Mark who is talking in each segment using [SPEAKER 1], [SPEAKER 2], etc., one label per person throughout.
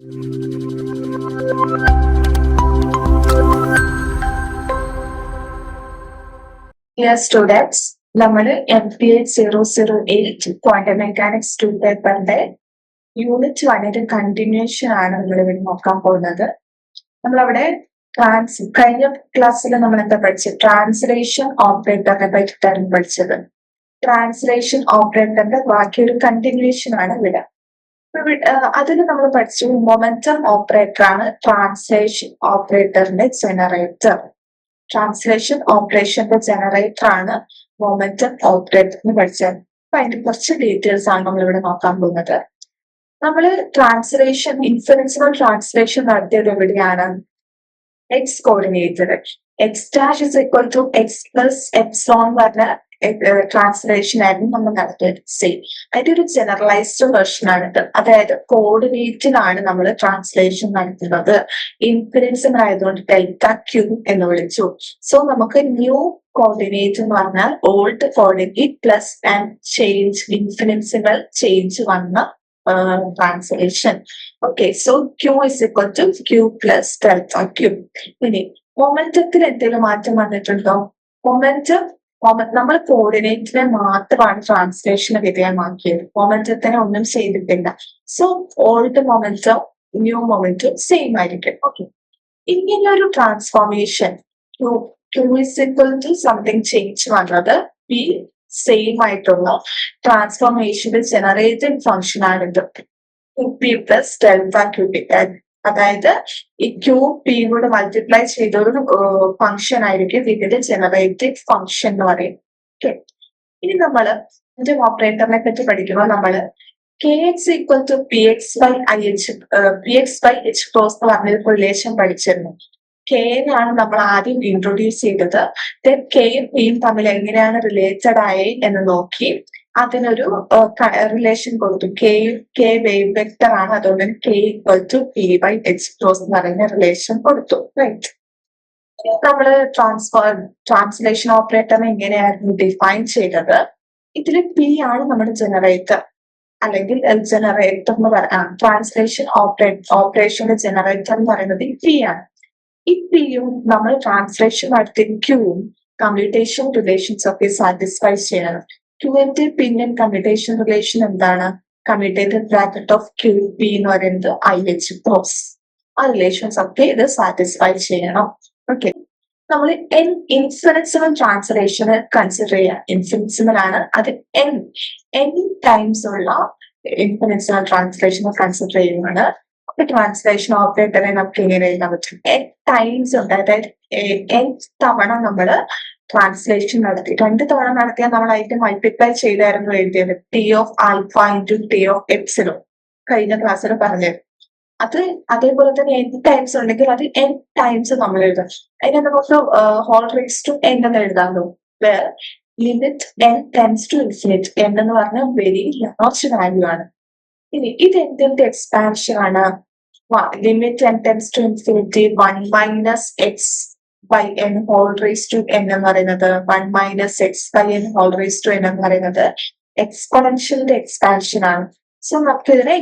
[SPEAKER 1] Dear students, നമ്മൾ MPH 008 quantum mechanics 2 പേപ്പറിന്റെ unit 1ന്റെ continuation ആണ് നമ്മളിവിടെ നോക്കാൻ പോകുന്നത്. നമ്മളവിടെ കഴിഞ്ഞ ക്ലാസ്സിൽ നമ്മൾ എന്താ പഠിച്ചത്? ട്രാൻസ്ലേഷൻ ഓപ്പറേറ്ററിനെ പറ്റിയിട്ടാണ് പഠിച്ചത്. ട്രാൻസ്ലേഷൻ ഓപ്പറേറ്ററിന്റെ ബാക്കിയൊരു കണ്ടിന്യൂഷൻ ആണ് ഇവിടെ. അതിൽ നമ്മൾ പഠിച്ചു മൊമെന്റം ഓപ്പറേറ്റർ ആണ് ട്രാൻസ്ലേഷൻ ഓപ്പറേറ്ററിന്റെ ജനറേറ്റർ. ട്രാൻസ്ലേഷൻ ഓപ്പറേഷന്റെ ജനറേറ്റർ ആണ് മൊമെന്റം ഓപ്പറേറ്റർ എന്ന് പഠിച്ചത്. അപ്പൊ അതിന്റെ കുറച്ച് ഡീറ്റെയിൽസ് ആണ് നമ്മൾ ഇവിടെ നോക്കാൻ പോകുന്നത്. നമ്മൾ ട്രാൻസ്ലേഷൻ ഇൻഫിനിറ്റിമൽ ട്രാൻസ്ലേഷൻ നടത്തിയത് എവിടെയാണ്? X coordinator. X dash is equal to x plus epsilon പറഞ്ഞ ട്രാൻസ്ലേഷൻ ആയിരുന്നു നമ്മൾ നടത്തിയത്. സെയിം അതിന്റെ ഒരു ജനറലൈസ്ഡ് വെർഷൻ ആണിത്. അതായത് കോർഡിനേറ്റിലാണ് നമ്മൾ ട്രാൻസ്ലേഷൻ നടത്തുന്നത്. ഇൻഫിനിറ്റിമൽ ആയതുകൊണ്ട് ഡെൽറ്റ ക്യൂ എന്ന് വിളിച്ചു. സോ നമുക്ക് ന്യൂ കോർഡിനേറ്റ് എന്ന് പറഞ്ഞാൽ old coordinate plus and change infinitesimal change വന്ന translation. Okay, so Q is equal to Q plus delta Q. ഇനി മൊമെന്റത്തിൽ എന്തെങ്കിലും മാറ്റം വന്നിട്ടുണ്ടോ? മൊമെന്റം നമ്മൾ കോർഡിനേറ്റിനെ മാത്രമാണ് ട്രാൻസ്ലേഷന് വിധേയമാക്കിയത്. മൊമെന്റത്തിനെ ഒന്നും ചെയ്തിട്ടില്ല. So old momentum new momentum same ആയിരിക്കും. ഓക്കെ, ഇങ്ങനൊരു transformation q is equal to something change വന്നത് പി സെയിം ആയിട്ടുള്ള ട്രാൻസ്ഫോർമേഷന്റെ ജനറേറ്റിംഗ് ഫംഗ്ഷൻ ആണിത്. P plus delta q. അതായത് ഈ ക്യൂ പി കൂടെ മൾട്ടിപ്ലൈ ചെയ്ത ഒരു ഫംഗ്ഷൻ ആയിരിക്കും ഇതിന്റെ ജനറേറ്റീവ് ഫംഗ്ഷൻ എന്ന് പറയും. ഓക്കെ, ഇനി നമ്മള് ഇതിന്റെ ഓപ്പറേറ്ററിനെ പറ്റി പഠിക്കുമ്പോൾ നമ്മള് k x equal to p x by i h cross എന്ന് പറഞ്ഞൊരു റിലേഷൻ പഠിച്ചിരുന്നു. കെയാണ് നമ്മൾ ആദ്യം ഇൻട്രൊഡ്യൂസ് ചെയ്തത്. ദെൻ കെയും പിയും തമ്മിൽ എങ്ങനെയാണ് റിലേറ്റഡ് ആയി എന്ന് നോക്കി അതിനൊരു റിലേഷൻ കൊടുത്തു. കെ വേവ് വെക്ടർ ആണ്, അതുകൊണ്ട് k equal to p by h cross എന്ന് പറയുന്ന റിലേഷൻ കൊടുത്തു. റൈറ്റ്, നമ്മള് ട്രാൻസ്ലേഷൻ ഓപ്പറേറ്ററിനെ എങ്ങനെയായിരുന്നു ഡിഫൈൻ ചെയ്തത്? ഇതിൽ പി ആണ് നമ്മുടെ ജനറേറ്റർ അല്ലെങ്കിൽ ജനറേറ്റർ എന്ന് പറയാം. ട്രാൻസ്ലേഷൻ ഓപ്പറേഷന്റെ ജനറേറ്റർ എന്ന് പറയുന്നത് പി ആണ്. ഈ പിയും നമ്മൾ ട്രാൻസ്ലേഷൻ നടത്തിയ ക്യൂവും കമ്പ്യൂട്ടേഷൻ റിലേഷൻസ് ഒക്കെ സാറ്റിസ്ഫൈ ചെയ്യണം. ക്യൂവിന്റെ പിന്നും കമ്പ്യൂട്ടേഷൻ റിലേഷൻ എന്താണ്? Commutated bracket of q p എന്ന് പറയുന്നത് ഐ എച്ച് ക്രോസ്. ആ റിലേഷൻസ് ഒക്കെ ഇത് സാറ്റിസ്ഫൈ ചെയ്യണം. ഓക്കെ, നമ്മൾ ഇൻഫിനിറ്റിമൽ ട്രാൻസ്ലേഷന് കൺസിഡർ ചെയ്യാം. ഇൻഫിനിറ്റിമൽ ആണ്, അത് എൻ ടൈംസ് ഉള്ള ഇൻഫിനിറ്റിമൽ ട്രാൻസ്ലേഷൻ കൺസിഡർ ചെയ്യുന്നതാണ്. ട്രാൻസ്ലേഷൻ ഓപ്പറേറ്ററെ നമുക്ക് എങ്ങനെ എഴുതാൻ പറ്റും? എൻ ടൈംസ് ഉണ്ട്, അതായത് എൻ തവണ നമ്മള് ട്രാൻസ്ലേഷൻ നടത്തി. 2 തവണ നടത്തിയാൽ നമ്മൾ അതിന്റെ മൾട്ടിപ്ലൈ ചെയ്തായിരുന്നു എഴുതിയത്. T of alpha into T of epsilon കഴിഞ്ഞ ക്ലാസ്സിൽ പറഞ്ഞത്. അത് അതേപോലെ തന്നെ എൻ ടൈംസ് ഉണ്ടെങ്കിൽ അത് എൻ ടൈംസ് നമ്മൾ എഴുതാം. അതിനെ നമുക്ക് ഹോൾ റേസ് ടു എൻ എന്ന് എഴുതാമല്ലോ. Limit N tends to infinite N എന്ന് പറഞ്ഞാൽ വെരി ലാർജ് വാല്യൂ ആണ്. ഇനി ഇത് എന്തിന്റെ എക്സ്പാൻഷൻ ആണ്? Limit N tends to infinity 1 minus x by n whole raise to N എന്ന് പറയുന്നത് 1 minus x by n whole raise to N എന്ന് പറയുന്നത് എക്സ്പോണൻഷ്യലിന്റെ എക്സ്പാൻഷൻ ആണ്. സോ നമുക്ക് ഇതിനെ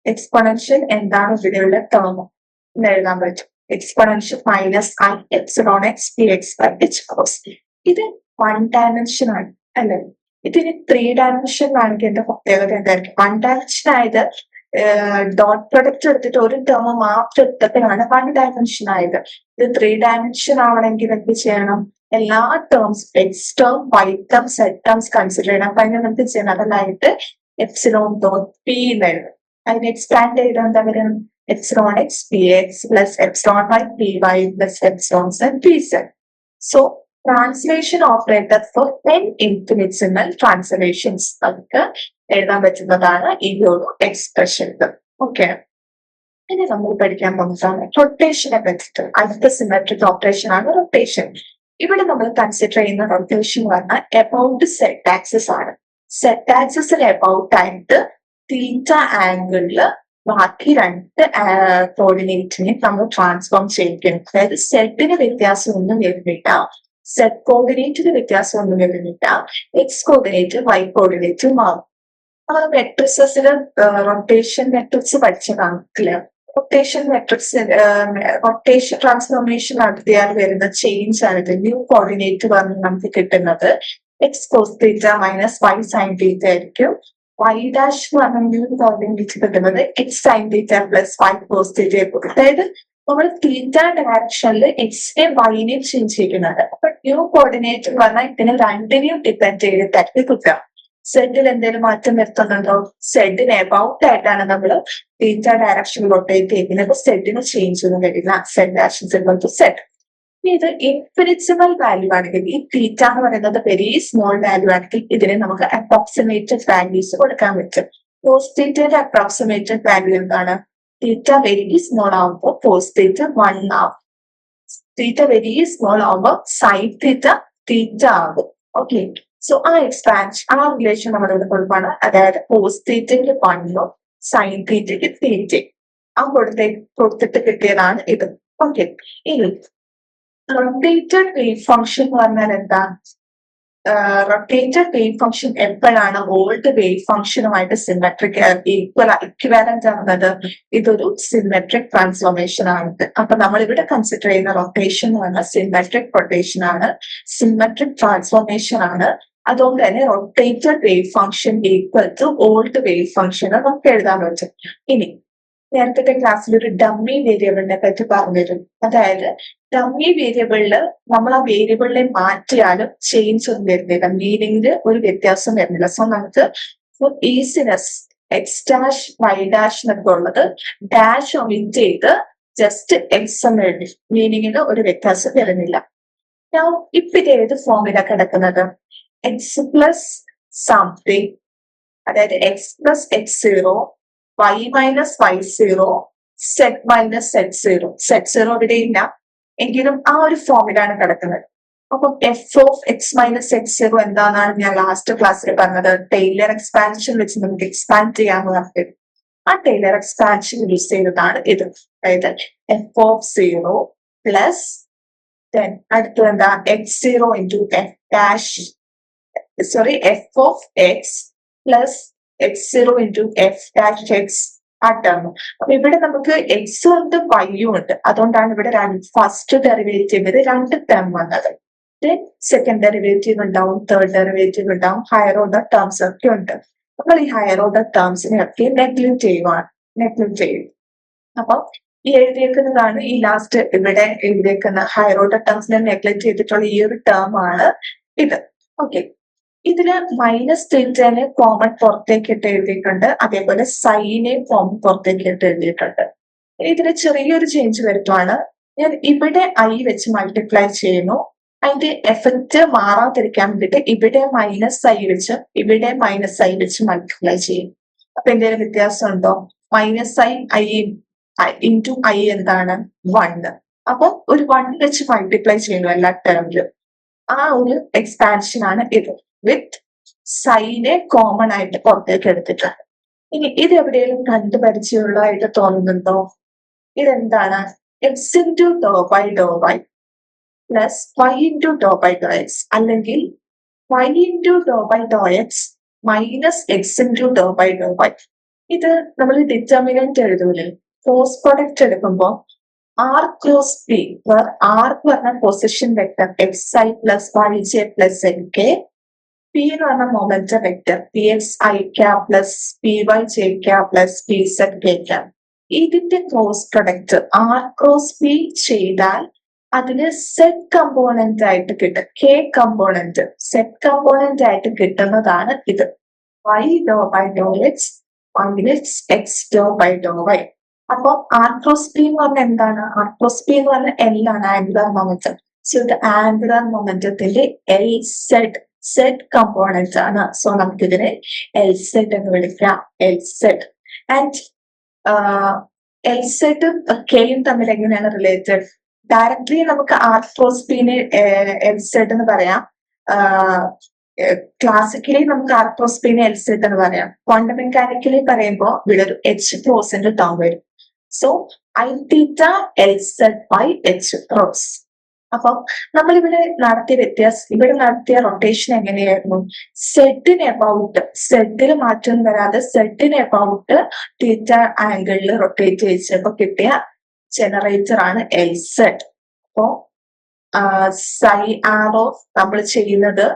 [SPEAKER 1] എക്സ്പോണൻഷ്യൽ എന്താണ് ഇവിടെയുള്ള ടേം എന്ന് എഴുതാൻ പറ്റും. Exponential minus i epsilon X P x by h cross. ഇത് 1 ഡയമെൻഷൻ ആണ് അല്ലെ? ഇതിന് 3 ഡയമെൻഷൻ ആണെങ്കിൽ എന്റെ പ്രത്യേകത എന്തായിരിക്കും? 1 ഡയമെൻഷൻ ആയത് ഡോട്ട് പ്രൊഡക്റ്റ് എടുത്തിട്ട് ഒരു ടേം മാത്രം എടുത്തപ്പോഴാണ് 1 ഡയമെൻഷൻ ആയത്. ഇത് 3 ഡയമെൻഷൻ ആവണമെങ്കിൽ എന്ത് ചെയ്യണം? എല്ലാ terms x term y term zed terms consider ചെയ്യണം. അപ്പൊ അതിന് നമുക്ക് ജനറൽ ആയിട്ട് എപ്സിലോൺ ഡോട്ട് പി എഴുതും. അതിന് എക്സ്പാൻഡ് ചെയ്താൽ എന്താ വരും? Epsilon X P X plus epsilon Y P Y plus epsilon Z P Z. So translation operator for n infinitesimal translations നമുക്ക് എഴുതാൻ പറ്റുന്നതാണ് ഈ ഒരു എക്സ്പ്രഷൻ. ഓക്കെ, ഇനി നമ്മൾ പഠിക്കാൻ പോകുന്നതാണ് റൊട്ടേഷനെ പറ്റിയിട്ട്. അടുത്ത സിമെട്രിക് ഓപ്പറേഷൻ ആണ് റൊട്ടേഷൻ. ഇവിടെ നമ്മൾ കൺസിഡർ ചെയ്യുന്ന റൊട്ടേഷൻ പറഞ്ഞാൽ എബൌട്ട് സെറ്റ് ആക്സിസ് ആണ്. സെറ്റ് ആക്സിസിന് എബൌട്ട് ആയിട്ട് തീറ്റ ആംഗിളില് ബാക്കി 2 കോർഡിനേറ്റിനെ നമ്മൾ ട്രാൻസ്ഫോം ചെയ്യിക്കണം. അതായത് സെറ്റിന് വ്യത്യാസം ഒന്നും വരുന്നില്ല, സെറ്റ് കോർഡിനേറ്റിന് വ്യത്യാസം ഒന്നും വരുന്നില്ല, എക്സ് കോർഡിനേറ്റ് വൈ കോർഡിനേറ്റ് മാറും. നമ്മൾ മെട്രിക്സിൽ റൊട്ടേഷൻ മെട്രിക്സ് പഠിച്ചതാണ് അല്ലെ? റൊട്ടേഷൻ മെട്രിക്സ് റൊട്ടേഷൻ ട്രാൻസ്ഫോർമേഷൻ നടത്തിയാൽ വരുന്ന ചേഞ്ച് ആണ് ഇത്. ന്യൂ കോർഡിനേറ്റ് പറഞ്ഞ് നമുക്ക് കിട്ടുന്നത് x cos theta minus y sine theta ആയിരിക്കും. വൈ ഡാഷ് എന്ന് പറഞ്ഞ ന്യൂ കോർഡിനേറ്റ് കിട്ടുന്നത് x sine theta plus y cos theta. അതായത് നമ്മൾ തീറ്റ ഡയറക്ഷനിൽ എക്സിനെ വൈനെ ചേഞ്ച് ചെയ്യുന്നത്. അപ്പൊ ന്യൂ കോർഡിനേറ്റ് എന്ന് പറഞ്ഞാൽ ഇതിന് രണ്ടിനെയും ഡിപ്പെൻഡ് ചെയ്തിട്ടായിരിക്കും കിട്ടുക. സെഡിൽ എന്തെങ്കിലും മാറ്റം വരുത്തുന്നുണ്ടോ? സെഡിന് എബൌട്ട് ആയിട്ടാണ് നമ്മൾ തീറ്റ ഡയറക്ഷൻ റൊട്ടേറ്റ് ചെയ്യുന്നത്. സെഡിന് ചേഞ്ച് ഒന്നും വരില്ല. Zed dash to zed. ഇത് ഇൻഫിനിറ്റിമൽ വാല്യൂ ആണെങ്കിൽ, ഈ തീറ്റ എന്ന് പറയുന്നത് വെരി സ്മോൾ വാല്യൂ ആണെങ്കിൽ ഇതിനെ നമുക്ക് അപ്രോക്സിമേറ്റഡ് വാല്യൂസ് കൊടുക്കാൻ പറ്റും. കോസ് തീറ്റയുടെ അപ്രോക്സിമേറ്റഡ് വാല്യൂ എന്താണ്? തീറ്റ വെരി സ്മോൾ ആവുമ്പോൾ കോസ് തീറ്റ 1 ആവും. തീറ്റ വെരി സ്മോൾ ആവുമ്പോൾ സൈൻ തീറ്റ തീറ്റ ആകും. ഓക്കെ, സോ ആ എക്സ്പാൻഷൻ ആ റിലേഷൻ നമ്മളിവിടെ കൊടുക്കുകയാണ്. അതായത് കോസ് തീറ്റയ്ക്ക് 1 സൈൻ തീറ്റയ്ക്ക് തീറ്റ ആ കൊടുത്തിട്ട് കിട്ടിയതാണ് ഇത്. ഓക്കെ, ഇനി റൊട്ടേറ്റഡ് വേവ് ഫംഗ്ഷൻ എന്ന് പറഞ്ഞാൽ എന്താ? റൊട്ടേറ്റഡ് വേവ് ഫംഗ്ഷൻ എപ്പോഴാണ് ഓൾഡ് വേവ് ഫംഗ്ഷനുമായിട്ട് സിമെട്രിക് ഇക്വാലന്റ് ആവുന്നത്? ഇതൊരു സിമെട്രിക് ട്രാൻസ്ഫോർമേഷൻ ആണ്. അപ്പൊ നമ്മൾ ഇവിടെ കൺസിഡർ ചെയ്യുന്ന റൊട്ടേഷൻ എന്ന് പറഞ്ഞാൽ സിമെട്രിക് റൊട്ടേഷൻ ആണ്, സിമെട്രിക് ട്രാൻസ്ഫോർമേഷൻ ആണ്. അതുകൊണ്ട് തന്നെ rotated wave function equal to old wave function നമുക്ക് എഴുതാൻ പറ്റും. ഇനി നേരത്തെ ക്ലാസ്സിൽ ഒരു ഡമ്മി വേരിയബിളിനെ പറ്റി പറഞ്ഞിരുന്നു. അതായത് ഡമ്മി വേരിയബിളില് നമ്മൾ ആ വേരിയബിളിനെ മാറ്റിയാലും ചേഞ്ച് ഒന്നും വരുന്നില്ല, മീനിങ്ങില് ഒരു വ്യത്യാസം വരുന്നില്ല. സോ നമുക്ക് easiness x dash y dash എന്നൊക്കെ ഉള്ളത് ഡാഷ് ഒമിറ്റ് ചെയ്ത് ജസ്റ്റ് എക്സ് എന്ന് എഴുതി, മീനിങ്ങിന് ഒരു വ്യത്യാസം വരുന്നില്ല. ഇപ്പൊ ഇത് ഏത് ഫോമില കിടക്കുന്നത്? എക്സ് പ്ലസ് സംതിങ്, അതായത് x plus x zero, y minus y zero, zed minus zed zero. Zed zero ഇവിടെ ഇല്ല, എങ്കിലും ആ ഒരു ഫോമിലാണ് കിടക്കുന്നത്. അപ്പം f of x minus x zero എന്താണെന്നാണ് ഞാൻ ലാസ്റ്റ് ക്ലാസ്സിൽ പറഞ്ഞത്. ടൈലർ എക്സ്പാൻഷൻ വെച്ച് നമുക്ക് എക്സ്പാൻഡ് ചെയ്യാന്ന് പറഞ്ഞത്. ആ ടൈലർ എക്സ്പാൻഷൻ യൂസ് ചെയ്തതാണ് ഇത്. അതായത് എഫ് ഓഫ് സീറോ പ്ലസ് അടുത്തത് എന്താ? X zero into F dash, sorry F of X plus x zero into F dash X ആ ടേം. അപ്പൊ ഇവിടെ നമുക്ക് എക്സും ഉണ്ട് വൈയും ഉണ്ട്. അതുകൊണ്ടാണ് ഇവിടെ ഫസ്റ്റ് ഡെറിവേറ്റീവില് 2 ടേം വന്നത്. സെക്കൻഡ് ഡെറിവേറ്റീവ് ഉണ്ടാവും, തേർഡ് ഡെറിവേറ്റീവ് ഉണ്ടാവും, ഹയർ ഓർഡർ ടേംസ് ഒക്കെ ഉണ്ട്. അപ്പോൾ ഈ ഹയർ ഓർഡർ ടേംസിനെ ഒക്കെ നെഗ്ലക്ട് ചെയ്യും. അപ്പൊ ഈ എഴുതിയേക്കുന്നതാണ് ഈ ലാസ്റ്റ് ഇവിടെ എഴുതിയേക്കുന്ന ഹയർ ഓർഡർ ടേംസിനെ നെഗ്ലക്ട് ചെയ്തിട്ടുള്ള ഈ ഒരു ടേം ആണ് ഇത്. ഓക്കെ, ഇതില് മൈനസ് തീറ്റനെ കോമൺ പുറത്തേക്ക് ഇട്ട് എഴുതിയിട്ടുണ്ട്, അതേപോലെ സൈനെ കോമൺ പുറത്തേക്ക് ഇട്ട് എഴുതിയിട്ടുണ്ട്. ഇതിന് ചെറിയൊരു ചേഞ്ച് വരുത്തുവാണ്. ഞാൻ ഇവിടെ ഐ വെച്ച് മൾട്ടിപ്ലൈ ചെയ്യുന്നു. അതിന്റെ എഫക്റ്റ് മാറാതിരിക്കാൻ വേണ്ടിയിട്ട് ഇവിടെ മൈനസ് ഐ വെച്ച് ഇവിടെ മൈനസ് ഐ വെച്ച് മൾട്ടിപ്ലൈ ചെയ്യും. അപ്പൊ എന്തെങ്കിലും വ്യത്യാസം ഉണ്ടോ? മൈനസ് ഐ ഇൻറ്റു ഐ എന്താണ്? 1. അപ്പൊ ഒരു 1 വെച്ച് മൾട്ടിപ്ലൈ ചെയ്യുന്നു എല്ലാ ടേമിലും. ആ ഒരു എക്സ്പാൻഷൻ ആണ് ഇത്, വിത്ത് സൈനെ കോമൺ ആയിട്ട് പുറത്തേക്ക് എടുത്തിട്ടുണ്ട്. ഇനി ഇത് എവിടെയെങ്കിലും കണ്ടുപരിചയമുള്ളതായിട്ട് തോന്നുന്നുണ്ടോ? ഇതെന്താണ്? X into do by Dr Y plus Y into do by Dr X, അല്ലെങ്കിൽ Y into do by Dr X minus X into do by Dr Y. ഇത് നമ്മൾ ഡിറ്റർമിനന്റ് എഴുതൂലേ? ക്രോസ് പ്രൊഡക്റ്റ് എടുക്കുമ്പോൾ ആർ ക്രോസ് പി, ആർ പറഞ്ഞ position vector X I plus Y J plus N K, P എന്ന് പറഞ്ഞ momentum vector P X I cap plus P Y J cap plus P Z K cap. ഇതിന്റെ cross product R cross P ചെയ്താൽ അതിന് Z component ആയിട്ട് കിട്ടും, K component Z component ആയിട്ട് കിട്ടുന്നതാണ് ഇത്. വൈ ഡോ by Dr X minus x ഡോ ബൈ ഡോ വൈ. അപ്പൊ ആർ ക്രോസ് പി എന്ന് പറഞ്ഞാൽ എന്താണ്? ആർ ക്രോസ് പി എന്ന് പറഞ്ഞാൽ എൽ ആണ്, ആംഗുലർ മൊമെന്റം. സോ ഇത് ആംഗുലർ മൊമെന്റത്തിന്റെ എൽ സെഡ് കമ്പോണന്റ് ആണ്. സോ നമുക്കിതിനെ എൽ സെഡ് എന്ന് വിളിക്കാം, എൽ സെഡ്. ആൻഡ് എൽ സെഡും കെയും തമ്മിൽ എങ്ങനെയാണ് റിലേറ്റഡ്? ഡയറക്ട്ലി നമുക്ക് ആർ ക്രോസ് പിനെ എൽ സെഡ് എന്ന് പറയാം. ക്ലാസിക്കലി നമുക്ക് ആർ ക്രോസ് പിനെ എൽ സെഡ് എന്ന് പറയാം. ക്വാണ്ടം മെക്കാനിക്കലി പറയുമ്പോൾ ഇവിടെ ഒരു എച്ച് ക്രോസിന്റെ ടേം വരും. So i theta L z by h cross. അപ്പം നമ്മളിവിടെ ഇവിടെ നടത്തിയ റൊട്ടേഷൻ എങ്ങനെയായിരുന്നു? സെഡിന് എബൌട്ട്, സെഡിൽ മാറ്റം വരാതെ സെഡിന് എബൌട്ട് തീറ്റ ആംഗിളിൽ റൊട്ടേറ്റ് ചെയ്യിച്ചപ്പോ കിട്ടിയ ജനറേറ്റർ ആണ് LZ. അപ്പോ സൈ ആർ ഓഫ് നമ്മൾ ചെയ്യുന്നത്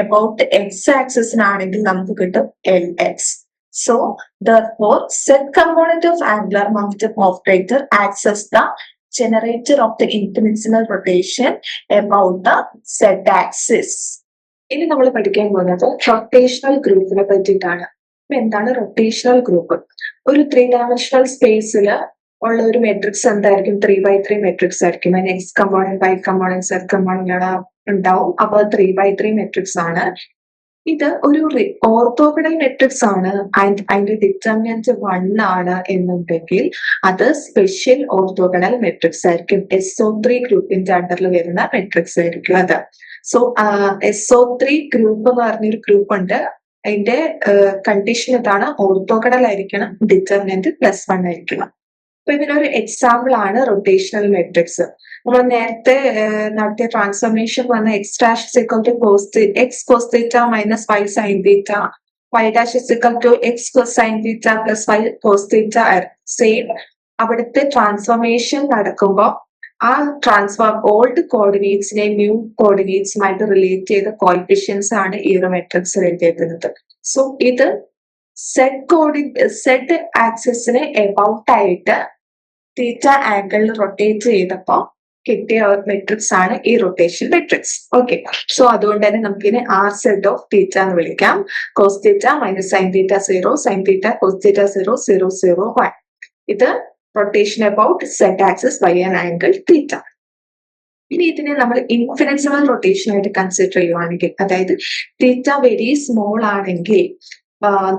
[SPEAKER 1] എബൌട്ട് എക്സ് ആക്സിസിനാണെങ്കിൽ നമുക്ക് കിട്ടും LX. So therefore Z component of angular momentum operator acts as the generator of the infinitesimal rotation about the Z axis. ഇനി നമ്മൾ പഠിക്കാൻ പോകുന്നത് റൊട്ടേഷണൽ ഗ്രൂപ്പിനെ പറ്റിയിട്ടാണ്. എന്താണ് റൊട്ടേഷണൽ ഗ്രൂപ്പ്? ഒരു 3-dimensional സ്പേസിൽ ഉള്ള ഒരു മെട്രിക്സ് എന്തായിരിക്കും? 3x3 മെട്രിക്സ് ആയിരിക്കും. അതിന് X component, Y component, Z component ഉണ്ടാവും. അപ്പൊ 3x3 മെട്രിക്സ് ആണ്. ഇത് ഒരു ഓർത്തോഗണൽ മെട്രിക്സ് ആണ്. അതിന്റെ ഡിറ്റർമിനന്റ് 1 ആണ് എന്നുണ്ടെങ്കിൽ അത് സ്പെഷ്യൽ ഓർത്തോഗണൽ മെട്രിക്സ് ആയിരിക്കും. SO3 ഗ്രൂപ്പിന്റെ അണ്ടറിൽ വരുന്ന മെട്രിക്സ് ആയിരിക്കും അത്. സോ SO3 ഗ്രൂപ്പ് എന്ന് പറഞ്ഞൊരു ഗ്രൂപ്പ് ഉണ്ട്. അതിന്റെ കണ്ടീഷൻ ഇതാണ്: ഓർത്തോഗണൽ ആയിരിക്കണം, ഡിറ്റർമിനന്റ് +1 ആയിരിക്കണം. അപ്പൊ ഇതിനൊരു എക്സാമ്പിൾ ആണ് റൊട്ടേഷണൽ മെട്രിക്സ്. നമ്മൾ നേരത്തെ നടത്തിയ ട്രാൻസ്ഫോർമേഷൻ വന്ന X' X cos theta minus Y sin theta, Y' X sin theta plus Y cos theta. Same അവിടുത്തെ ട്രാൻസ്ഫോർമേഷൻ നടക്കുമ്പോൾ ആ ഓൾഡ് കോർഡിനേറ്റ്സിനെ ന്യൂ കോർഡിനേറ്റ്സുമായിട്ട് റിലേറ്റ് ചെയ്ത കോഎഫിഷ്യൻസ് ആണ് ഈ ഒരു മെട്രിക്സ് എഴുതിയിരിക്കുന്നത്. സോ ഇത് സെഡ് ആക്സിസിനെ എബൌട്ട് ആയിട്ട് തീറ്റ ആംഗിളിൽ റൊട്ടേറ്റ് ചെയ്തപ്പോ കിട്ടിയ മെട്രിക്സ് ആണ് ഈ റൊട്ടേഷൻ മെട്രിക്സ്. ഓക്കെ, സോ അതുകൊണ്ട് തന്നെ നമുക്കിനെ RZ ഓഫ് തീറ്റ എന്ന് വിളിക്കാം. Cos theta minus sine theta 0, sine theta cos theta 0, 0, 0, 1. ഇത് rotation about z axis by an angle theta. ഇനി ഇതിനെ നമ്മൾ ഇൻഫിനിറ്റ്സിമൽ റൊട്ടേഷൻ ആയിട്ട് കൺസിഡർ ചെയ്യുവാണെങ്കിൽ, അതായത് തീറ്റ വെരി സ്മോൾ ആണെങ്കിൽ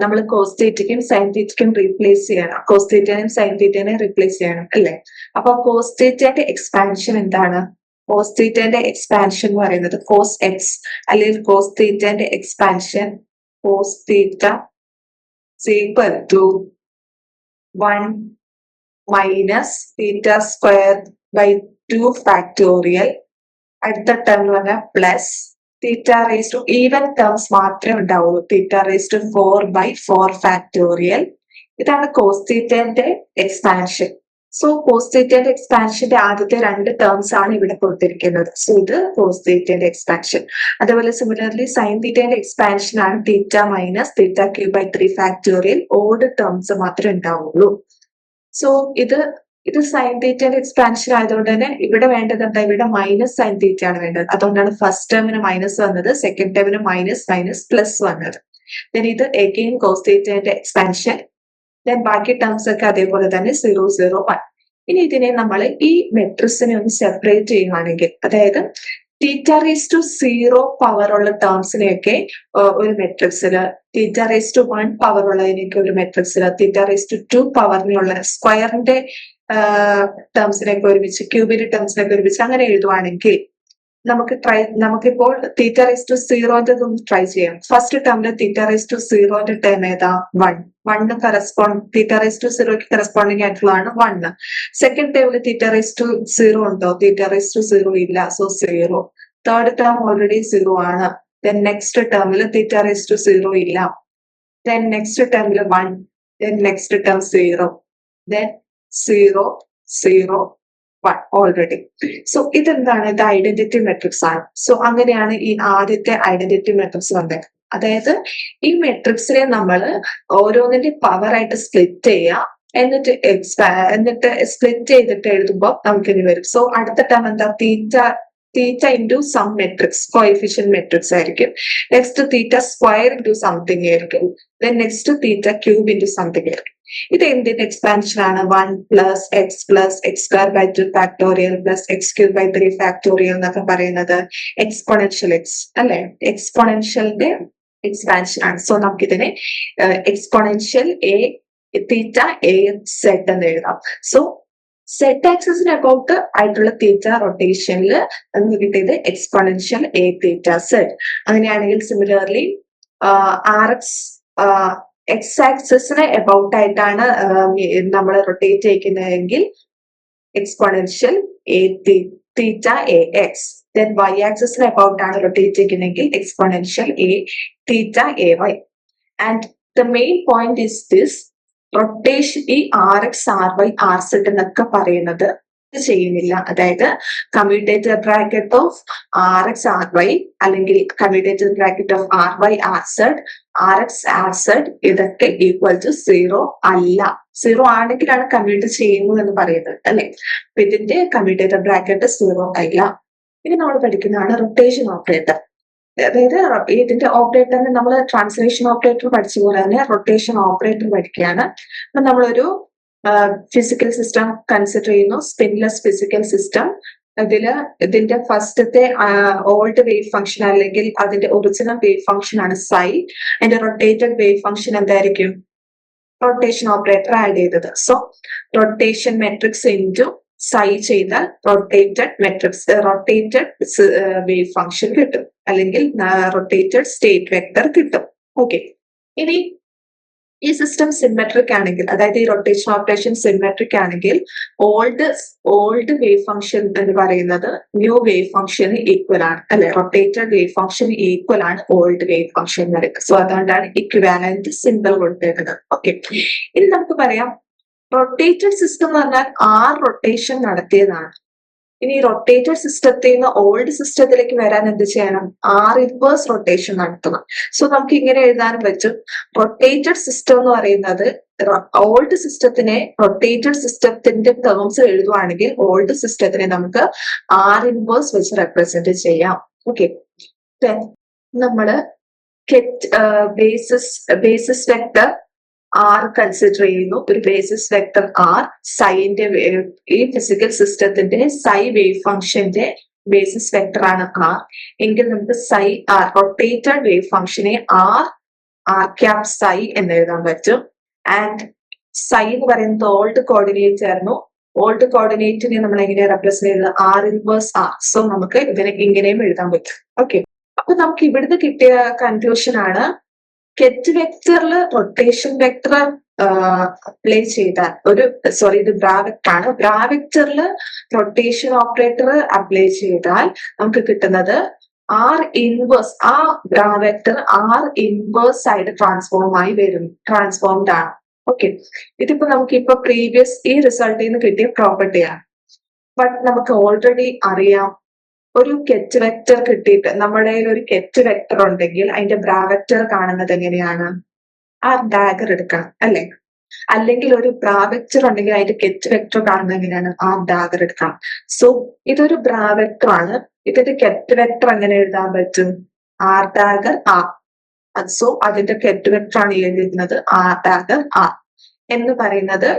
[SPEAKER 1] നമ്മൾ കോസ് തീറ്റയ്ക്കും സൈൻ തീറ്റയ്ക്കും റീപ്ലേസ് ചെയ്യണം. കോസ് തീറ്റയും സൈൻ തീറ്റനെ റീപ്ലേസ് ചെയ്യണം അല്ലെ? അപ്പൊ കോസ് തീറ്റയുടെ എക്സ്പാൻഷൻ എന്താണ്? കോസ് തീറ്റന്റെ എക്സ്പാൻഷൻ എന്ന് പറയുന്നത് കോസ് എക്സ് അല്ലെങ്കിൽ കോസ് തീറ്റന്റെ expansion cos theta equal to 1 minus theta square by 2 factorial. അടുത്ത ടേം എന്ന് പറഞ്ഞാൽ plus theta raise to even terms മാത്രമേ ഉണ്ടാവുള്ളൂ. Theta raise to 4/4 factorial. ഇതാണ് കോസ് തീറ്റന്റെ എക്സ്പാൻഷൻ. സോ കോസ് തീറ്റന്റെ എക്സ്പാൻഷന്റെ ആദ്യത്തെ 2 ടേംസ് ആണ് ഇവിടെ കൊടുത്തിരിക്കുന്നത്. സോ ഇത് കോസ് തീറ്റന്റെ എക്സ്പാൻഷൻ. അതുപോലെ സിമിലർലി സൈൻ തീറ്റന്റെ എക്സ്പാൻഷൻ ആണ് theta minus theta q/3 factorial. Odd terms മാത്രമേ ഉണ്ടാവുള്ളൂ. സോ ഇത് സൈൻ തീറ്റയുടെ എക്സ്പാൻഷൻ ആയതുകൊണ്ട് തന്നെ ഇവിടെ വേണ്ടത് എന്താ? ഇവിടെ മൈനസ് സൈൻ തീറ്റ ആണ് വേണ്ടത്. അതുകൊണ്ടാണ് ഫസ്റ്റ് ടേമിന് മൈനസ് വന്നത്, സെക്കൻഡ് ടേമിന് മൈനസ് പ്ലസ് വന്നത്. ദെൻ ഇത് അഗെയിൻ കോസ് തീറ്റയുടെ എക്സ്പാൻഷൻ. ദെൻ ബാക്കി ടേംസ് ഒക്കെ അതേപോലെ തന്നെ 0, 0, 1. ഇനി ഇതിനെ നമ്മൾ ഈ മെട്രിക്സിനെ ഒന്ന് സെപ്പറേറ്റ് ചെയ്യുകയാണെങ്കിൽ, അതായത് തീറ്റ റേസ് ടു 0 പവർ ഉള്ള ടേംസിനെയൊക്കെ ഒരു മെട്രിക്സില്, തീറ്റ റേസ് ടു 1 പവർ ഉള്ളതിനൊക്കെ ഒരു മെട്രിക്സില്, തീറ്റ റേസ് ടു 2 പവറിനുള്ള സ്ക്വയറിന്റെ ടേംസിനൊക്കെ ഒരുമിച്ച്, ക്യൂബിന്റെ ടേംസിനൊക്കെ ഒരുമിച്ച് അങ്ങനെ എഴുതുവാണെങ്കിൽ നമുക്കിപ്പോൾ തീറ്റ റേസ് ടു 0ന്റെ ഒന്ന് ട്രൈ ചെയ്യാം. ഫസ്റ്റ് ടേമില് തീറ്റ റേസ് ടു 0ന്റെ ടേം ഏതാ? 1 തീറ്റ റേസ് ടു 0ക്ക് കറസ്പോണ്ടിങ് ആയിട്ടുള്ളതാണ് 1. സെക്കൻഡ് ടേമില് തീറ്റ റേസ് ടു 0 ഉണ്ടോ? തീറ്റ റേസ് ടു 0 ഇല്ല, സോ 0. തേർഡ് ടേം ഓൾറെഡി 0 ആണ്. ദെൻ നെക്സ്റ്റ് ടേമില് തീറ്റ റേസ് ടു 0 ഇല്ല. ദെൻ നെക്സ്റ്റ് ടേമില് 1. Then next term 0. Then 0, 0, 1 already. So ഇതെന്താണ്? ഇത് ഐഡന്റിറ്റി മെട്രിക്സ് ആണ്. സോ അങ്ങനെയാണ് ഈ ആദ്യത്തെ ഐഡന്റിറ്റി മെട്രിക്സ് വന്നത്. അതായത് ഈ മെട്രിക്സിനെ നമ്മൾ ഓരോന്നിന്റെ പവർ ആയിട്ട് സ്പ്ലിറ്റ് ചെയ്യുക, എന്നിട്ട് സ്പ്ലിറ്റ് ചെയ്തിട്ട് എഴുതുമ്പോൾ നമുക്കിനി വരും. സോ അടുത്ത ടേം എന്താ? Theta into some matrix, coefficient matrix ആയിരിക്കും. Next theta square into something ആയിരിക്കും. Then next theta cube into something ആയിരിക്കും. ഇത് എന്തിന്റെ എക്സ്പാൻഷൻ ആണ്? 1 + x square by 2 factorial x³ 3 factorial എന്നൊക്കെ പറയുന്നത് എക്സ്പോണൻഷ്യൽ എക്സ് അല്ലെ? എക്സ്പോണൻഷ്യലിന്റെ എക്സ്പാൻഷൻ ആണ്. സോ നമുക്കിതിനെ എക്സ്പോണൻഷ്യൽ തീറ്റ z എന്ന് എഴുതാം. സോ സെഡ് ആക്സിസിന് അബൌട്ട് ആയിട്ടുള്ള തീറ്റ റൊട്ടേഷനിൽ നമുക്ക് കിട്ടിയത് എക്സ്പോണൻഷ്യൽ തീറ്റ z. അങ്ങനെയാണെങ്കിൽ സിമിലർലി എക്സ് ആക്സിസിന് എബൌട്ട് ആയിട്ടാണ് നമ്മൾ റൊട്ടേറ്റ് ചെയ്യിക്കുന്നതെങ്കിൽ exponential theta ax. Then y-axis about ആണ് rotate ചെയ്യുന്നെങ്കിൽ exponential a theta ay. And the main point is this, rotation ഈ rx ry rz എന്നൊക്കെ പറയുന്നത് ഇത് ചെയ്യുന്നില്ല. അതായത് commutator bracket of rx ry അല്ലെങ്കിൽ commutator bracket of ry rz rx rz ഇതൊക്കെ ഈക്വൽ ടു 0 അല്ല. 0 ആണെങ്കിലാണ് കമ്മ്യൂട്ട് ചെയ്യുന്നു എന്ന് പറയുന്നത് അല്ലെ. അപ്പൊ ഇതിന്റെ കമ്മ്യൂട്ടേറ്റർ ബ്രാക്കറ്റ് 0 അല്ല. ഇനി നമ്മൾ പഠിക്കുന്നതാണ് റൊട്ടേഷൻ ഓപ്പറേറ്റർ. അതായത് ഇതിന്റെ ഓപ്പറേറ്ററിന് നമ്മൾ ട്രാൻസ്ലേഷൻ ഓപ്പറേറ്റർ പഠിച്ച പോലെ തന്നെ റൊട്ടേഷൻ ഓപ്പറേറ്റർ പഠിക്കുകയാണ്. അപ്പൊ നമ്മളൊരു ഫിസിക്കൽ സിസ്റ്റം കൺസിഡർ ചെയ്യുന്നു, സ്പിൻലെസ് ഫിസിക്കൽ സിസ്റ്റം. ഇതിന്റെ ഫസ്റ്റത്തെ ഓൾഡ് വേവ് ഫംഗ്ഷൻ അല്ലെങ്കിൽ അതിന്റെ ഒറിജിനൽ വേവ് ഫംഗ്ഷൻ ആണ് സൈ. അതിന്റെ റൊട്ടേറ്റഡ് വേവ് ഫംഗ്ഷൻ എന്തായിരിക്കും? റൊട്ടേഷൻ ഓപ്പറേറ്റർ ആഡ് ചെയ്തത്. So rotation matrix into psi ചെയ്താൽ rotated matrix rotated wave function കിട്ടും, അല്ലെങ്കിൽ റൊട്ടേറ്റഡ് സ്റ്റേറ്റ് വെക്ടർ കിട്ടും. ഓക്കെ, ഇനി ഈ സിസ്റ്റം സിമെട്രിക് ആണെങ്കിൽ, അതായത് ഈ റൊട്ടേഷൻ ഓപ്പറേഷൻ സിമെട്രിക് ആണെങ്കിൽ ഓൾഡ് വേവ് ഫംഗ്ഷൻ എന്ന് പറയുന്നത് ന്യൂ വേവ് ഫംഗ്ഷന് ഈക്വൽ ആണ് അല്ലെ. റൊട്ടേറ്റഡ് വേവ് ഫംഗ്ഷൻ ഈക്വൽ ആണ് ഓൾഡ് വേവ് ഫംഗ്ഷൻ എന്ന് പറയുന്നത്. സോ അതുകൊണ്ടാണ് ഇക്വാലന്റ് സിമ്പിൾ കൊടുത്തേക്കുന്നത്. ഓക്കെ, ഇനി നമുക്ക് പറയാം റൊട്ടേറ്റഡ് സിസ്റ്റം എന്ന് പറഞ്ഞാൽ റൊട്ടേഷൻ നടത്തിയതാണ്. ഇനി റൊട്ടേറ്റഡ് സിസ്റ്റത്തിൽ നിന്ന് ഓൾഡ് സിസ്റ്റത്തിലേക്ക് വരാൻ എന്ത് ചെയ്യണം? ഇൻവേഴ്സ് റൊട്ടേഷൻ നടത്തണം. സോ നമുക്ക് ഇങ്ങനെ എഴുതാനും പറ്റും, റൊട്ടേറ്റഡ് സിസ്റ്റം എന്ന് പറയുന്നത് ഓൾഡ് സിസ്റ്റത്തിനെ റൊട്ടേറ്റഡ് സിസ്റ്റത്തിന്റെ ടേംസ് എഴുതുവാണെങ്കിൽ ഓൾഡ് സിസ്റ്റത്തിനെ നമുക്ക് ഇൻവേഴ്സ് വെച്ച് റെപ്രസെന്റ് ചെയ്യാം. ഓക്കെ, നമ്മള് ബേസിസ് വെക്ടർ കൺസിഡർ ചെയ്യുന്നു. ഒരു ബേസിസ് വെക്ടർ സൈന്റെ ഈ ഫിസിക്കൽ സിസ്റ്റത്തിന്റെ സൈ വേവ് ഫംഗ്ഷന്റെ ബേസിസ് വെക്ടർ ആണ് എങ്കിൽ നമുക്ക് സൈ റൊട്ടേറ്റഡ് വേവ് ഫംഗ്ഷനെ ക്യാപ് സൈ എന്ന് എഴുതാൻ പറ്റും. ആൻഡ് സൈ എന്ന് പറയുന്നത് ഓൾഡ് കോർഡിനേറ്റ് ആയിരുന്നു. ഓൾഡ് കോർഡിനേറ്റിനെ നമ്മൾ എങ്ങനെയാണ് റെപ്രസെന്റ് ചെയ്യുന്നത്? ഇൻവേഴ്സ് സോ നമുക്ക് ഇതിനെ ഇങ്ങനെയും എഴുതാൻ പറ്റും. ഓക്കെ, അപ്പൊ നമുക്ക് ഇവിടുന്ന് കിട്ടിയ കൺക്ലൂഷൻ ആണ്, കെറ്റ് വെക്ടറിൽ റൊട്ടേഷൻ വെക്ടർ അപ്ലൈ ചെയ്താൽ ഇത് ബ്രാവെക്ടർ ആണ്. ബ്രാവെക്ടറിൽ റൊട്ടേഷൻ ഓപ്പറേറ്റർ അപ്ലൈ ചെയ്താൽ നമുക്ക് കിട്ടുന്നത് ഇൻവേഴ്സ്. ബ്രാവെക്ടർ ഇൻവേഴ്സ് ആയിട്ട് ട്രാൻസ്ഫോംഡ് ആണ്. ഓക്കെ, ഇതിപ്പോ നമുക്ക് പ്രീവിയസ് ഈ റിസൾട്ടിൽ നിന്ന് കിട്ടിയ പ്രോപ്പർട്ടിയാണ്. ബട്ട് നമുക്ക് ഓൾറെഡി അറിയാം, ഒരു കെറ്റ് വെക്ടർ കിട്ടിയിട്ട് നമ്മുടെ ഒരു കെറ്റ് വെക്ടർ ഉണ്ടെങ്കിൽ അതിന്റെ ബ്രാവെക്ടർ കാണുന്നത് എങ്ങനെയാണ്? ഡാഗർ എടുക്കണം അല്ലെ. അല്ലെങ്കിൽ ഒരു ബ്രാവെക്ടർ ഉണ്ടെങ്കിൽ അതിന്റെ കെറ്റ് വെക്ടർ കാണുന്നത് എങ്ങനെയാണ്? ഡാഗർ എടുക്കണം. സോ ഇതൊരു ബ്രാവെക്ടർ ആണ്. ഇതിന്റെ കെറ്റ് വെക്ടർ എങ്ങനെ എഴുതാൻ പറ്റും? ഡാഗർ സോ അതിന്റെ കെറ്റ് വെക്ടർ ആണ് എഴുതിയിരിക്കുന്നത് ഡാഗർ എന്ന് പറയുന്നത്.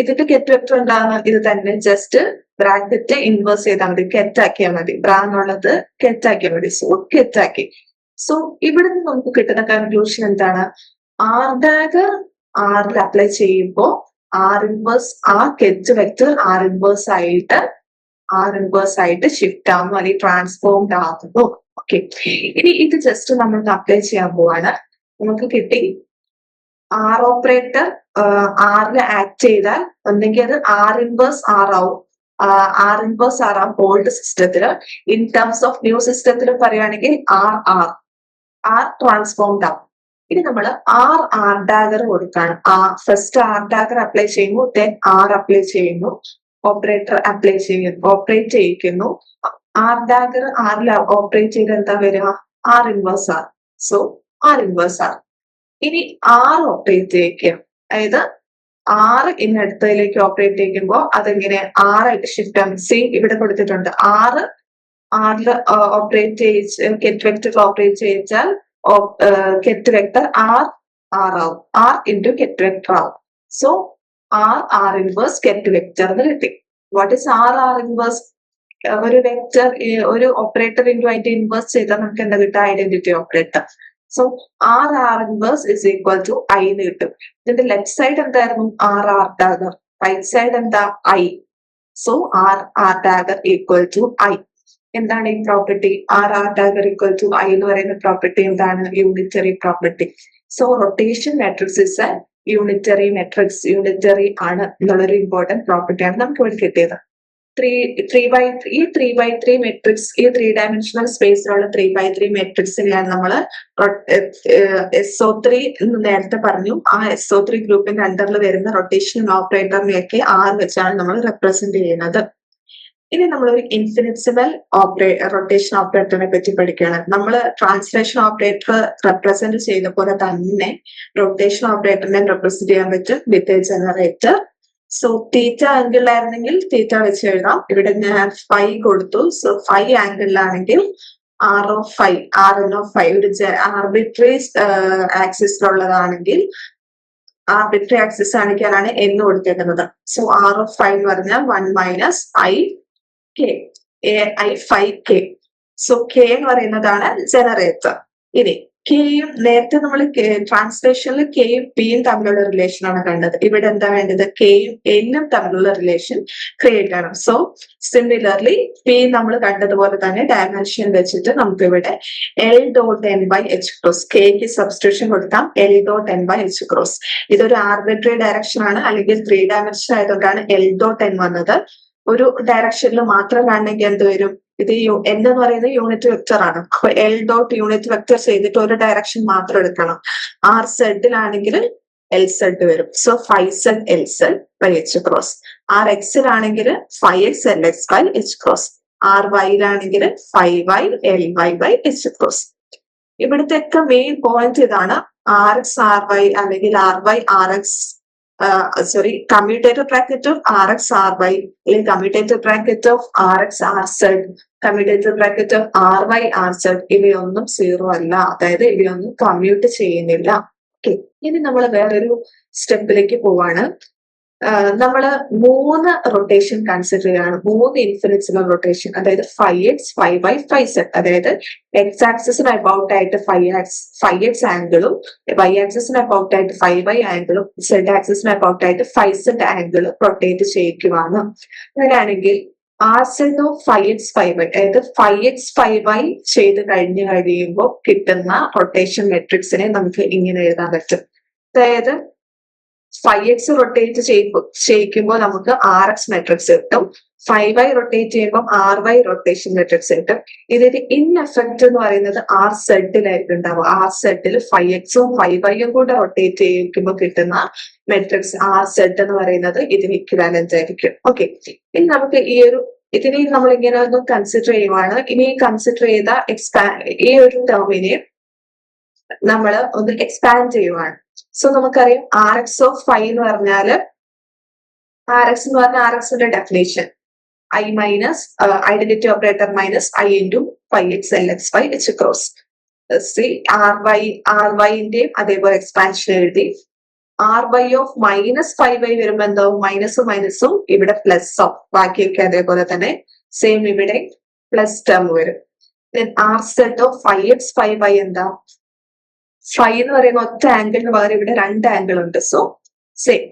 [SPEAKER 1] ഇതിന്റെ കെറ്റ് വെക്ടർ എന്താണ്? ഇത് തന്നെ, ജസ്റ്റ് ബ്രാക്കറ്റ് ഇൻവേഴ്സ് ചെയ്താൽ മതി, കെറ്റാക്കിയാൽ മതി. ബ്രാ എന്നുള്ളത് കെറ്റാക്കിയാൽ മതി. സോ കെറ്റാക്കി. സോ ഇവിടെ നിന്ന് നമുക്ക് കിട്ടുന്ന കൺക്ലൂഷൻ എന്താണ്? ഡാഗർ അപ്ലൈ ചെയ്യുമ്പോൾ ഇൻവേഴ്സ് കെറ്റ് വെക്ടർ ഇൻവേഴ്സ് ആയിട്ട് ഷിഫ്റ്റ് ആവുന്നു അല്ലെങ്കിൽ ട്രാൻസ്ഫോംഡ് ആവുന്നു. ഓക്കെ, ഇനി ഇത് ജസ്റ്റ് നമ്മൾ അപ്ലൈ ചെയ്യാൻ പോവാണ്. നമുക്ക് കിട്ടി ഓപ്പറേറ്റർ ആക്ട് ചെയ്താൽ ഒന്നെങ്കിൽ അത് ഇൻവേഴ്സ് ആവും. ഇൻവേഴ്സ് ഓൾഡ് സിസ്റ്റത്തില്. ഇൻ ടേംസ് ഓഫ് ന്യൂ സിസ്റ്റത്തിൽ പറയുകയാണെങ്കിൽ ട്രാൻസ്ഫോംഡ് ആവും. ഇനി നമ്മൾ ഡാഗർ കൊടുക്കാണ്. ഫസ്റ്റ് ഡാഗർ അപ്ലൈ ചെയ്യുന്നു, ദെൻ അപ്ലൈ ചെയ്യുന്നു, ഓപ്പറേറ്റ് ചെയ്യിക്കുന്നു. ഡാഗർ ഓപ്പറേറ്റ് ചെയ്ത് എന്താ വരിക? ഇൻവേഴ്സ് സോ ഇൻവേഴ്സ് ഇനി ഓപ്പറേറ്റ് ചെയ്യിക്കുക. അതായത് അടുത്തതിലേക്ക് ഓപ്പറേറ്റ് ചെയ്യുമ്പോൾ അതെങ്ങനെ ആയിട്ട് ഷിഫ്റ്റ് ആവും. സി ഇവിടെ കൊടുത്തിട്ടുണ്ട്. ഓപ്പറേറ്റ് കെറ്റ് വെക്ടർ ഓപ്പറേറ്റ് ചെയ്യിച്ചാൽ കെറ്റ് വെക്ടർ ആവും. ഇൻറ്റു കെറ്റ് വെക്ടർ ആവും. സോ ഇൻവേഴ്സ് കെറ്റ് വെക്ടർ എന്ന് കിട്ടി. What is inverse? ഒരു വെക്ടർ ഒരു ഓപ്പറേറ്റർ ഇൻറ്റു അതിന്റെ ഇൻവേഴ്സ് ചെയ്താൽ നമുക്ക് എന്താ കിട്ടുക? Identity operator. So inverse is equal to എന്ന് കിട്ടും. ഇതിന്റെ ലെഫ്റ്റ് സൈഡ് എന്തായിരുന്നു? ഡാഗർ. റൈറ്റ് സൈഡ് എന്താ? സോ ഡാഗർ ഈക്വൽ ടു എന്താണ് ഈ പ്രോപ്പർട്ടി? ഡാഗർ ഈക്വൽ ടു എന്ന് പറയുന്ന പ്രോപ്പർട്ടി എന്താണ്? Unitary property. So rotation matrix is A unitary matrix. Unitary ആണ് എന്നുള്ളൊരു ഇമ്പോർട്ടന്റ് പ്രോപ്പർട്ടിയാണ് നമുക്ക് ഇവിടെ കിട്ടിയത്. ത്രീ ബൈ ത്രീ മെട്രിക്സ്, ഈ 3 ഡയമെൻഷണൽ സ്പേസിലുള്ള 3 by 3 മെട്രിക്സിനെയാണ് നമ്മൾ SO3 എന്ന് നേരത്തെ പറഞ്ഞു. ആ SO3 ഗ്രൂപ്പിന്റെ അണ്ടറിൽ വരുന്ന റൊട്ടേഷണൽ ഓപ്പറേറ്ററിനെയൊക്കെ R വെച്ചാണ് നമ്മൾ റെപ്രസെന്റ് ചെയ്യുന്നത്. ഇനി നമ്മളൊരു ഇൻഫിനിറ്റ്സിമൽ റൊട്ടേഷൻ ഓപ്പറേറ്ററിനെ പറ്റി പഠിക്കുകയാണ്. നമ്മൾ ട്രാൻസ്ലേഷൻ ഓപ്പറേറ്റർ റെപ്രസെന്റ് ചെയ്ത പോലെ തന്നെ റൊട്ടേഷൻ ഓപ്പറേറ്ററിനെ റെപ്രസെന്റ് ചെയ്യാൻ പറ്റും with a generator. So theta ആംഗിളിലായിരുന്നെങ്കിൽ തീറ്റ വെച്ച് എഴുതാം. ഇവിടെ ഞാൻ ഫൈ കൊടുത്തു. സോ ഫൈ ആംഗിളിലാണെങ്കിൽ RN ഒരു ആർബിട്രറി ആക്സിസിലുള്ളതാണെങ്കിൽ ആർബിട്രറി ആക്സിസ് കാണിക്കാനാണ് എന്ന് കൊടുത്തേക്കുന്നത്. സോ R എന്ന് പറഞ്ഞാൽ 1 - I K, AI 5K. So K എന്ന് പറയുന്നതാണ് ജനറേറ്റർ. ഇനി കെയും നേരത്തെ നമ്മൾ ട്രാൻസ്ലേഷനിൽ കെയും പിയും തമ്മിലുള്ള റിലേഷൻ ആണ് കണ്ടത്. ഇവിടെ എന്താ വേണ്ടത്? കെയും എന്നും തമ്മിലുള്ള റിലേഷൻ ക്രിയേറ്റ് ചെയ്യണം. സോ സിമിലർലി പി നമ്മൾ കണ്ടതുപോലെ തന്നെ ഡയമെൻഷൻ വെച്ചിട്ട് നമുക്ക് ഇവിടെ L.N/H കെക്ക് സബ്സ്റ്റിറ്റ്യൂഷൻ കൊടുക്കാം. L.N/H. ഇതൊരു ആർബിട്രറി ഡയറക്ഷൻ ആണ്, അല്ലെങ്കിൽ 3 ഡയമെൻഷൻ ആയതുകൊണ്ടാണ് L.N വന്നത്. ഒരു ഡയറക്ഷനിൽ മാത്രം കാണണമെങ്കിൽ എന്ത് വരും? ഇത് N എന്ന് പറയുന്നത് യൂണിറ്റ് വെക്ടർ ആണ്. അപ്പൊ L.യൂണിറ്റ് വെക്ടർ ചെയ്തിട്ട് ഒരു ഡയറക്ഷൻ മാത്രം എടുക്കണം. RZ LZ വരും. So 5Z LZ/H. RXലാണെങ്കിൽ 5X LX/H. RYലാണെങ്കിൽ 5Y LY/H. ഇവിടുത്തെ ഒക്കെ മെയിൻ പോയിന്റ് ഇതാണ്. RX RY അല്ലെങ്കിൽ RY RX commutator bracket of RX RY, അല്ലെങ്കിൽ commutator bracket of RX RZ, commutator bracket of RY RZ ഇവയൊന്നും 0 അല്ല. അതായത് ഇവയൊന്നും കമ്മ്യൂട്ട് ചെയ്യുന്നില്ല. ഓക്കെ, ഇനി നമ്മൾ വേറൊരു സ്റ്റെപ്പിലേക്ക് പോവാണ്. നമ്മൾ 3 റൊട്ടേഷൻ കൺസിഡർ ചെയ്യാണ്. 3 ഇൻഫിനിറ്റ്സിമൽ റൊട്ടേഷൻ, അതായത് 5X 5Y 5Z. അതായത് എക്സ് ആക്സിസിന് അബൌട്ട് ആയിട്ട് 5X ആംഗിളും Y ആക്സിസിന് അബൌട്ട് ആയിട്ട് 5Y ആംഗിളും Z ആക്സിസിന് അബൌട്ട് ആയിട്ട് 5Z ആംഗിളും റൊട്ടേറ്റ് ചെയ്യിക്കുവാണ്. അങ്ങനെയാണെങ്കിൽ RZ ഓഫ് 5X 5Y, അതായത് 5X 5Y ചെയ്ത് കഴിയുമ്പോൾ കിട്ടുന്ന റൊട്ടേഷൻ മെട്രിക്സിനെ നമുക്ക് ഇങ്ങനെ എഴുതാൻ പറ്റും. അതായത് 5X റൊട്ടേറ്റ് ചെയ്യിക്കുമ്പോൾ നമുക്ക് RX മെട്രിക്സ് കിട്ടും. 5Y റൊട്ടേറ്റ് ചെയ്യുമ്പോൾ RY റൊട്ടേഷൻ മെട്രിക്സ് കിട്ടും. ഇതിന്റെ ഇൻ എഫക്ട് എന്ന് പറയുന്നത് RZലായിരിക്കും ഉണ്ടാവുക. RZൽ 5Xും 5Yയും കൂടെ റൊട്ടേറ്റ് ചെയ്യിക്കുമ്പോൾ കിട്ടുന്ന മെട്രിക്സ് RZ എന്ന് പറയുന്നത് ഇതിന് ഇക്വാലന്റ് ആയിരിക്കും. ഓക്കെ, ഇനി നമുക്ക് ഇതിനെ നമ്മൾ ഇങ്ങനെ ഒന്ന് കൺസിഡർ ചെയ്യുവാണ്. ഇനി കൺസിഡർ ചെയ്ത ഈ ഒരു ടേമിനെ നമ്മൾ ഒന്ന് എക്സ്പാൻഡ് ചെയ്യുവാണ്. സോ നമുക്കറിയാം RX ഓഫ് 5 എന്ന് പറഞ്ഞാല് RXന്റെ definition I minus identity operator minus I into 5X LX/H. RYന്റെയും അതേപോലെ എക്സ്പാൻഷൻ എഴുതി. RY ഓഫ് -5Y വരുമ്പോ എന്താവും? മൈനസും ഇവിടെ പ്ലസ് ഓഫ്, ബാക്കിയൊക്കെ അതേപോലെ തന്നെ സെയിം ഇവിടെ പ്ലസ് ടേം വരും. RZ ഓഫ് 5X 5Y എന്താ? 5 എന്ന് പറയുന്ന ഒറ്റ ആംഗിളിന് പകരം ഇവിടെ 2 ആംഗിൾ ഉണ്ട്. So same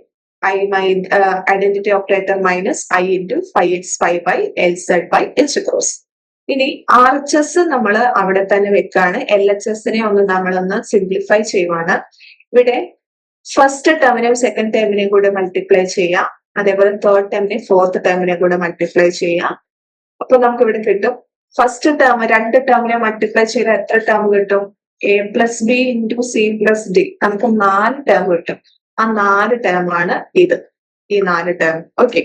[SPEAKER 1] identity operator minus I into 5X 5Y LZ/H. ഇനി RHS നമ്മൾ അവിടെ തന്നെ വെക്കാണ്. LHSനെ നമ്മളൊന്ന് സിംപ്ലിഫൈ ചെയ്യുവാണ്. ഇവിടെ ഫസ്റ്റ് ടേമിനെയും സെക്കൻഡ് ടേമിനെയും കൂടെ മൾട്ടിപ്ലൈ ചെയ്യാം. അതേപോലെ തേർഡ് ടേമിനെയും ഫോർത്ത് ടേമിനെയും കൂടെ മൾട്ടിപ്ലൈ ചെയ്യാം. അപ്പൊ നമുക്ക് ഇവിടെ കിട്ടും ഫസ്റ്റ് ടേം 2 ടേമിനെ മൾട്ടിപ്ലൈ ചെയ്താൽ എത്ര ടേം കിട്ടും? A+B into C + D. നമുക്ക് 4 ടേം കിട്ടും. ആ 4 ടേമാണ് ഇത്, ഈ 4 ടേം. ഓക്കെ,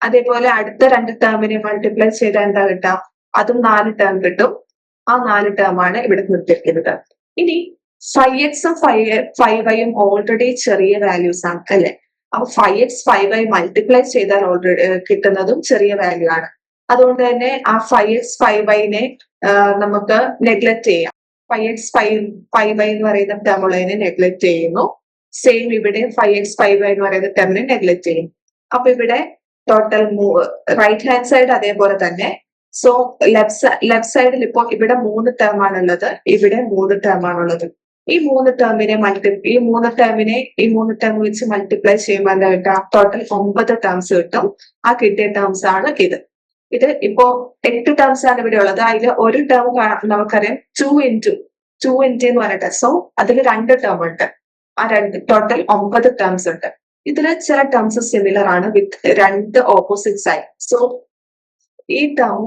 [SPEAKER 1] അതേപോലെ അടുത്ത 2 ടേമിനെ മൾട്ടിപ്ലൈ ചെയ്താൽ എന്താ കിട്ടാം? അതും 4 ടേം കിട്ടും. ആ 4 ടേമാണ് ഇവിടെ നിർത്തിയിരിക്കുന്നത്. ഇനി 5Xും 5Yയും ഓൾറെഡി ചെറിയ വാല്യൂസ് ആണ് അല്ലെ? അപ്പൊ 5X 5Y മൾട്ടിപ്ലൈ ചെയ്താൽ ഓൾറെഡി കിട്ടുന്നതും ചെറിയ വാല്യൂ ആണ്. അതുകൊണ്ട് തന്നെ ആ 5X 5Yനെ നമുക്ക് നെഗ്ലക്ട് ചെയ്യാം. 5X 5Y എന്ന് പറയുന്ന ടേമുള്ളതിനെ നെഗ്ലക്ട് ചെയ്യുന്നു. സെയിം ഇവിടെ 5X 5Y എന്ന് പറയുന്ന ടേമിനെ നെഗ്ലക്ട് ചെയ്യും. അപ്പൊ ഇവിടെ ടോട്ടൽ റൈറ്റ് ഹാൻഡ് സൈഡ് അതേപോലെ തന്നെ. സോ ലെഫ്റ്റ് സൈഡിൽ ഇപ്പോൾ ഇവിടെ 3 ടേം ആണുള്ളത്, ഇവിടെ 3 ടേം ആണുള്ളത്. ഈ 3 ടേമിനെ ഈ മൂന്ന് ടേം വെച്ച് മൾട്ടിപ്ലൈ ചെയ്യുമ്പോൾ എന്താ കിട്ടുക? ടോട്ടൽ 9 ടേംസ് കിട്ടും. ആ കിട്ടിയ ടേംസ് ആണ് ഇത് ഇപ്പോ 8 ടേംസ് ആണ് ഇവിടെ ഉള്ളത്. അതിൽ ഒരു ടേം നമുക്കറിയാം 2 ഇൻറ്റു എന്ന് പറഞ്ഞിട്ട്. സോ അതിൽ 2 ടേം ഉണ്ട്. ആ ടോട്ടൽ 9 ടേംസ് ഉണ്ട്. ഇതിൽ ചില ടേംസ് സിമിലർ ആണ് വിത്ത് 2 ഓപ്പോസിറ്റ് സൈഡ്. സോ ഈ ടേം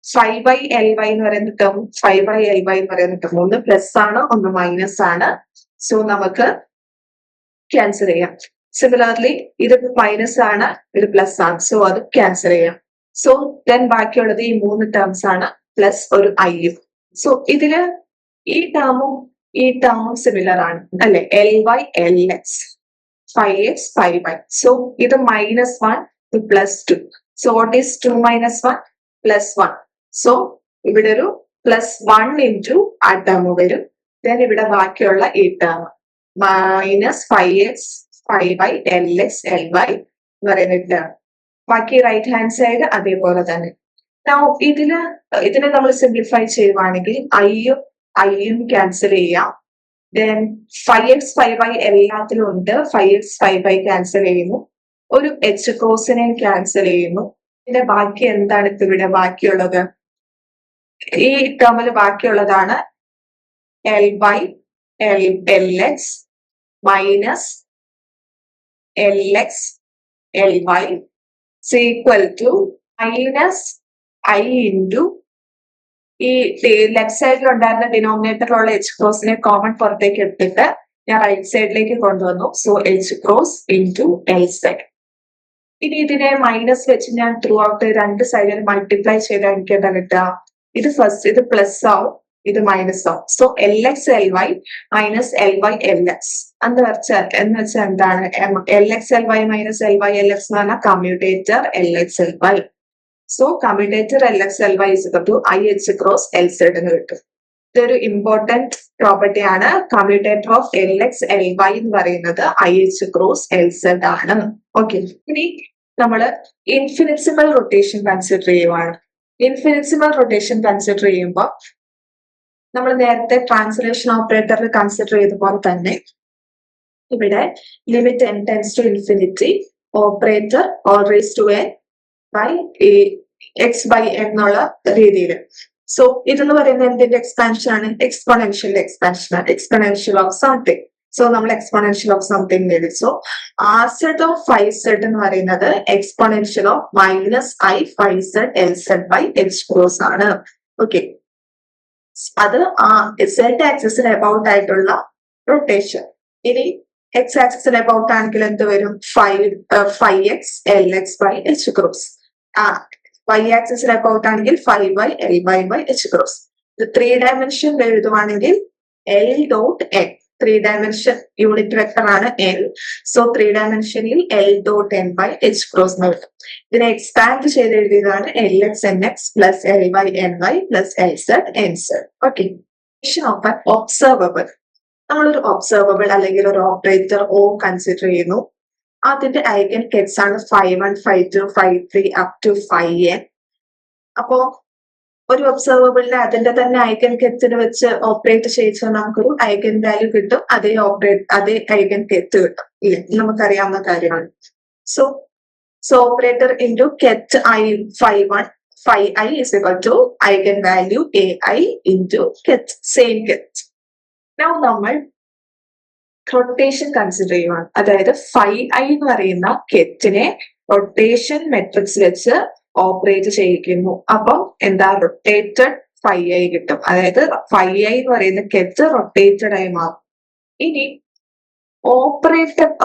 [SPEAKER 1] 5/Ly എന്ന് പറയുന്ന ടേം 5/Ly എന്ന് പറയുന്ന ടേം ഒന്ന് പ്ലസ് ആണ് ഒന്ന് മൈനസ് ആണ്. സോ നമുക്ക് ക്യാൻസൽ ചെയ്യാം. സിമിലർലി ഇത് മൈനസ് ആണ് ഇത് പ്ലസ് ആണ്. സോ അത് ക്യാൻസൽ ചെയ്യാം. സോ ദെൻ ബാക്കിയുള്ളത് ഈ 3 ടേംസ് ആണ് പ്ലസ് ഒരു ഐയും. സോ ഇതില് ഈ ടേമും സിമിലർ ആണ് അല്ലെ. Ly Lx 5x 5y. So ഇത് -1 ഇത് +2. So what is 2 - 1 +1. സോ ഇവിടെ ഒരു +1 ഇൻറ്റു ആ ടേം വരും. ദെൻ ഇവിടെ ബാക്കിയുള്ള ഈ term -5x 5y Lx Ly എന്ന് പറയുന്ന ടേം. ബാക്കി റൈറ്റ് ഹാൻഡ് സൈഡ് അതേപോലെ തന്നെ. ഇതിനെ നമ്മൾ സിംപ്ലിഫൈ ചെയ്യുവാണെങ്കിൽ ഐയും ക്യാൻസൽ ചെയ്യാം. ദെൻ 5x 5y എല്ലാത്തിലും ഉണ്ട്. 5x 5y ക്യാൻസൽ ചെയ്യുന്നു. ഒരു എച്ച് ക്രോസിനെ ക്യാൻസൽ ചെയ്യുന്നു. പിന്നെ ബാക്കി എന്താണ് ഇപ്പൊ ഇവിടെ ബാക്കിയുള്ളത്? ഈ ടേമിൽ ബാക്കിയുള്ളതാണ് Ly Lx minus Lx Ly equal to minus i into ഈ ലെഫ്റ്റ് സൈഡിൽ ഉണ്ടായിരുന്ന ഡിനോമിനേറ്ററിലുള്ള എച്ച് ക്രോസിനെ കോമൺ പുറത്തേക്ക് എടുത്തിട്ട് ഞാൻ റൈറ്റ് സൈഡിലേക്ക് കൊണ്ടുവന്നു. So H cross into L side. ഇനി ഇതിനെ മൈനസ് വെച്ച് ഞാൻ ത്രൂ ഔട്ട് രണ്ട് സൈഡിൽ മൾട്ടിപ്ലൈ ചെയ്താൽ എനിക്ക് എന്താ കിട്ടുക? ഇത് പ്ലസ് ആവും, ഇത് മൈനസ് ആവും. So Lx Ly minus Ly Lx എന്ന് വെച്ചാൽ എന്താണ്? Lx Ly minus Ly Lx എന്ന് പറഞ്ഞാൽ commutator Lx Ly. So commutator Lx Ly is equal to IH cross LZ എന്ന് കിട്ടും. ഇതൊരു ഇമ്പോർട്ടന്റ് പ്രോപ്പർട്ടി ആണ്. കമ്മ്യൂട്ടേറ്റർ ഓഫ് Lx Ly എന്ന് പറയുന്നത് IH cross LZ ആണ്. ഓക്കെ, ഇനി നമ്മൾ ഇൻഫിനിറ്റ്സിമൽ റൊട്ടേഷൻ കൺസിഡർ ചെയ്യുവാണ്. ഇൻഫിനിറ്റ്സിമൽ റൊട്ടേഷൻ കൺസിഡർ ചെയ്യുമ്പോൾ നമ്മൾ നേരത്തെ ട്രാൻസ്ലേഷൻ ഓപ്പറേറ്ററിൽ കൺസിഡർ ചെയ്ത പോലെ തന്നെ ഇവിടെ limit n tends to infinity operator whole raised to n by x/n എന്നുള്ള രീതിയിൽ. സോ ഇതെന്ന് പറയുന്നത് എന്തിന്റെ എക്സ്പാൻഷൻ ആണ്? എക്സ്പോണൻഷ്യൽ എക്സ്പാൻഷൻ ആണ്. Exponential of something. സോ നമ്മൾ എക്സ്പോണൻഷ്യൽ ഓഫ് സംതിങ് നേടി. സോ R(z) ഓഫ് 5z എന്ന് പറയുന്നത് exponential of -i 5z Lz by h cross ആണ്. ഓക്കെ, അത് z ആക്സിസിന് അബൌട്ട് ആയിട്ടുള്ള റൊട്ടേഷൻ. ഇനി x ആക്സിസിന് അബൌട്ട് ആണെങ്കിൽ എന്ത് വരും? 5x Lx by h cross. y ആക്സിസിന് അബൌട്ട് ആണെങ്കിൽ 5y Ly by h cross. ഇത് 3 ഡയമെൻഷൻ എഴുതുവാണെങ്കിൽ L dot n. 3 dimension unit vector ആണ് L. സോ 3 ഡയമെൻഷനിൽ L dot n by h cross എന്ന് കിട്ടും. ഇതിനെ എക്സ്പാൻഡ് ചെയ്ത് എഴുതിയതാണ് Lx nx plus Ly ny plus Lz nz. Okay, of an observable. നമ്മളൊരു ഒബ്സർവബിൾ അല്ലെങ്കിൽ ഒരു ഓപ്പറേറ്റർ O കൺസിഡർ ചെയ്യുന്നു. അതിന്റെ ഐഗൻ കെറ്റ്സ് ആണ് 5 1 5 2 5 3 അപ് ടു 5n. അപ്പോ ഒരു ഒബ്സർവബിളിനെ അതിന്റെ തന്നെ ഐഗൻ കെറ്റിന് വെച്ച് ഓപ്പറേറ്റ് ചെയ്യിച്ചാൽ നമുക്കൊരു ഐഗൻ വാല്യൂ കിട്ടും. അതേ ഐഗൻ കെറ്റ് കിട്ടും. ഇല്ലേ, നമുക്കറിയാവുന്ന കാര്യമാണ്. So operator into ket I 5i is equal to eigen value ai into ket, same ket. Now നമ്മൾ റൊട്ടേഷൻ കൺസിഡർ ചെയ്യുവാണ്. അതായത് 5i എന്ന് പറയുന്ന കെറ്റിനെ റൊട്ടേഷൻ മെട്രിക്സ് വെച്ച് ഓപ്പറേറ്റ് ചെയ്യിക്കുന്നു. അപ്പം എന്താ? റൊട്ടേറ്റഡ് 5i കിട്ടും. അതായത് 5i എന്ന് പറയുന്ന കെറ്റ് റൊട്ടേറ്റഡ് ആയി മാറും. ഇനി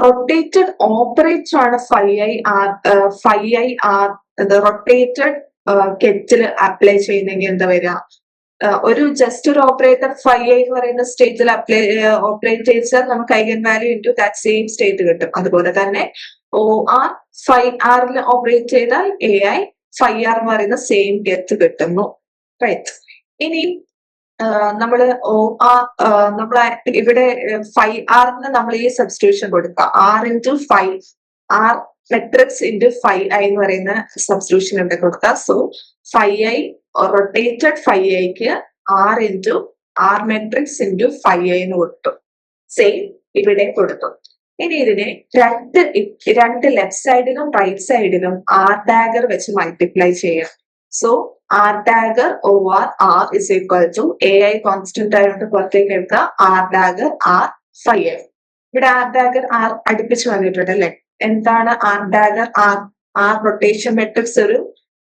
[SPEAKER 1] റൊട്ടേറ്റഡ് ഓപ്പറേറ്റർ ആണ് 5i r rotated kettle apply ചെയ്യുന്നെങ്കിൽ എന്താ വരിക? ജസ്റ്റ് ഒരു ഓപ്പറേറ്റർ 5i എന്ന് പറയുന്ന സ്റ്റേറ്റിൽ ഓപ്പറേറ്റ് ചെയ്താൽ നമുക്ക് eigen value into that same state കിട്ടും. അതുപോലെ തന്നെ OR 5r ഓപ്പറേറ്റ് ചെയ്താൽ ai 5r എന്ന് പറയുന്ന സെയിം കെറ്റ് കിട്ടുന്നു. റൈറ്റ്. ഇനി നമ്മള് നമ്മളെ ഇവിടെ 5r നമ്മൾ ഈ സബ്സ്റ്റിറ്റ്യൂഷൻ കൊടുക്കുക. r into 5 r matrix into 5i എന്ന് പറയുന്ന സബ്സ്റ്റിറ്റ്യൂഷൻ ഇവിടെ കൊടുക്കുക. സോ 5i റൊട്ടേറ്റഡ് 5iക്ക് r into r matrix into 5i എന്ന് കൊടുത്തു. സെയിം ഇവിടെ കൊടുത്തു. ഇനി ഇതിനെ രണ്ട് ലെഫ്റ്റ് സൈഡിലും റൈറ്റ് സൈഡിലും r ഡാഗർ വെച്ച് മൾട്ടിപ്ലൈ ചെയ്യാം. So r dagger over r is equal to ai constant ആയിട്ട് പുറത്തേക്ക് എടുക്കുക. r dagger r 5i. ഇവിടെ r ഡാഗർ r അടുപ്പിച്ച് വന്നിട്ടുണ്ട് അല്ലെ. എന്താണ് r dagger? r rotation matrix ഒരു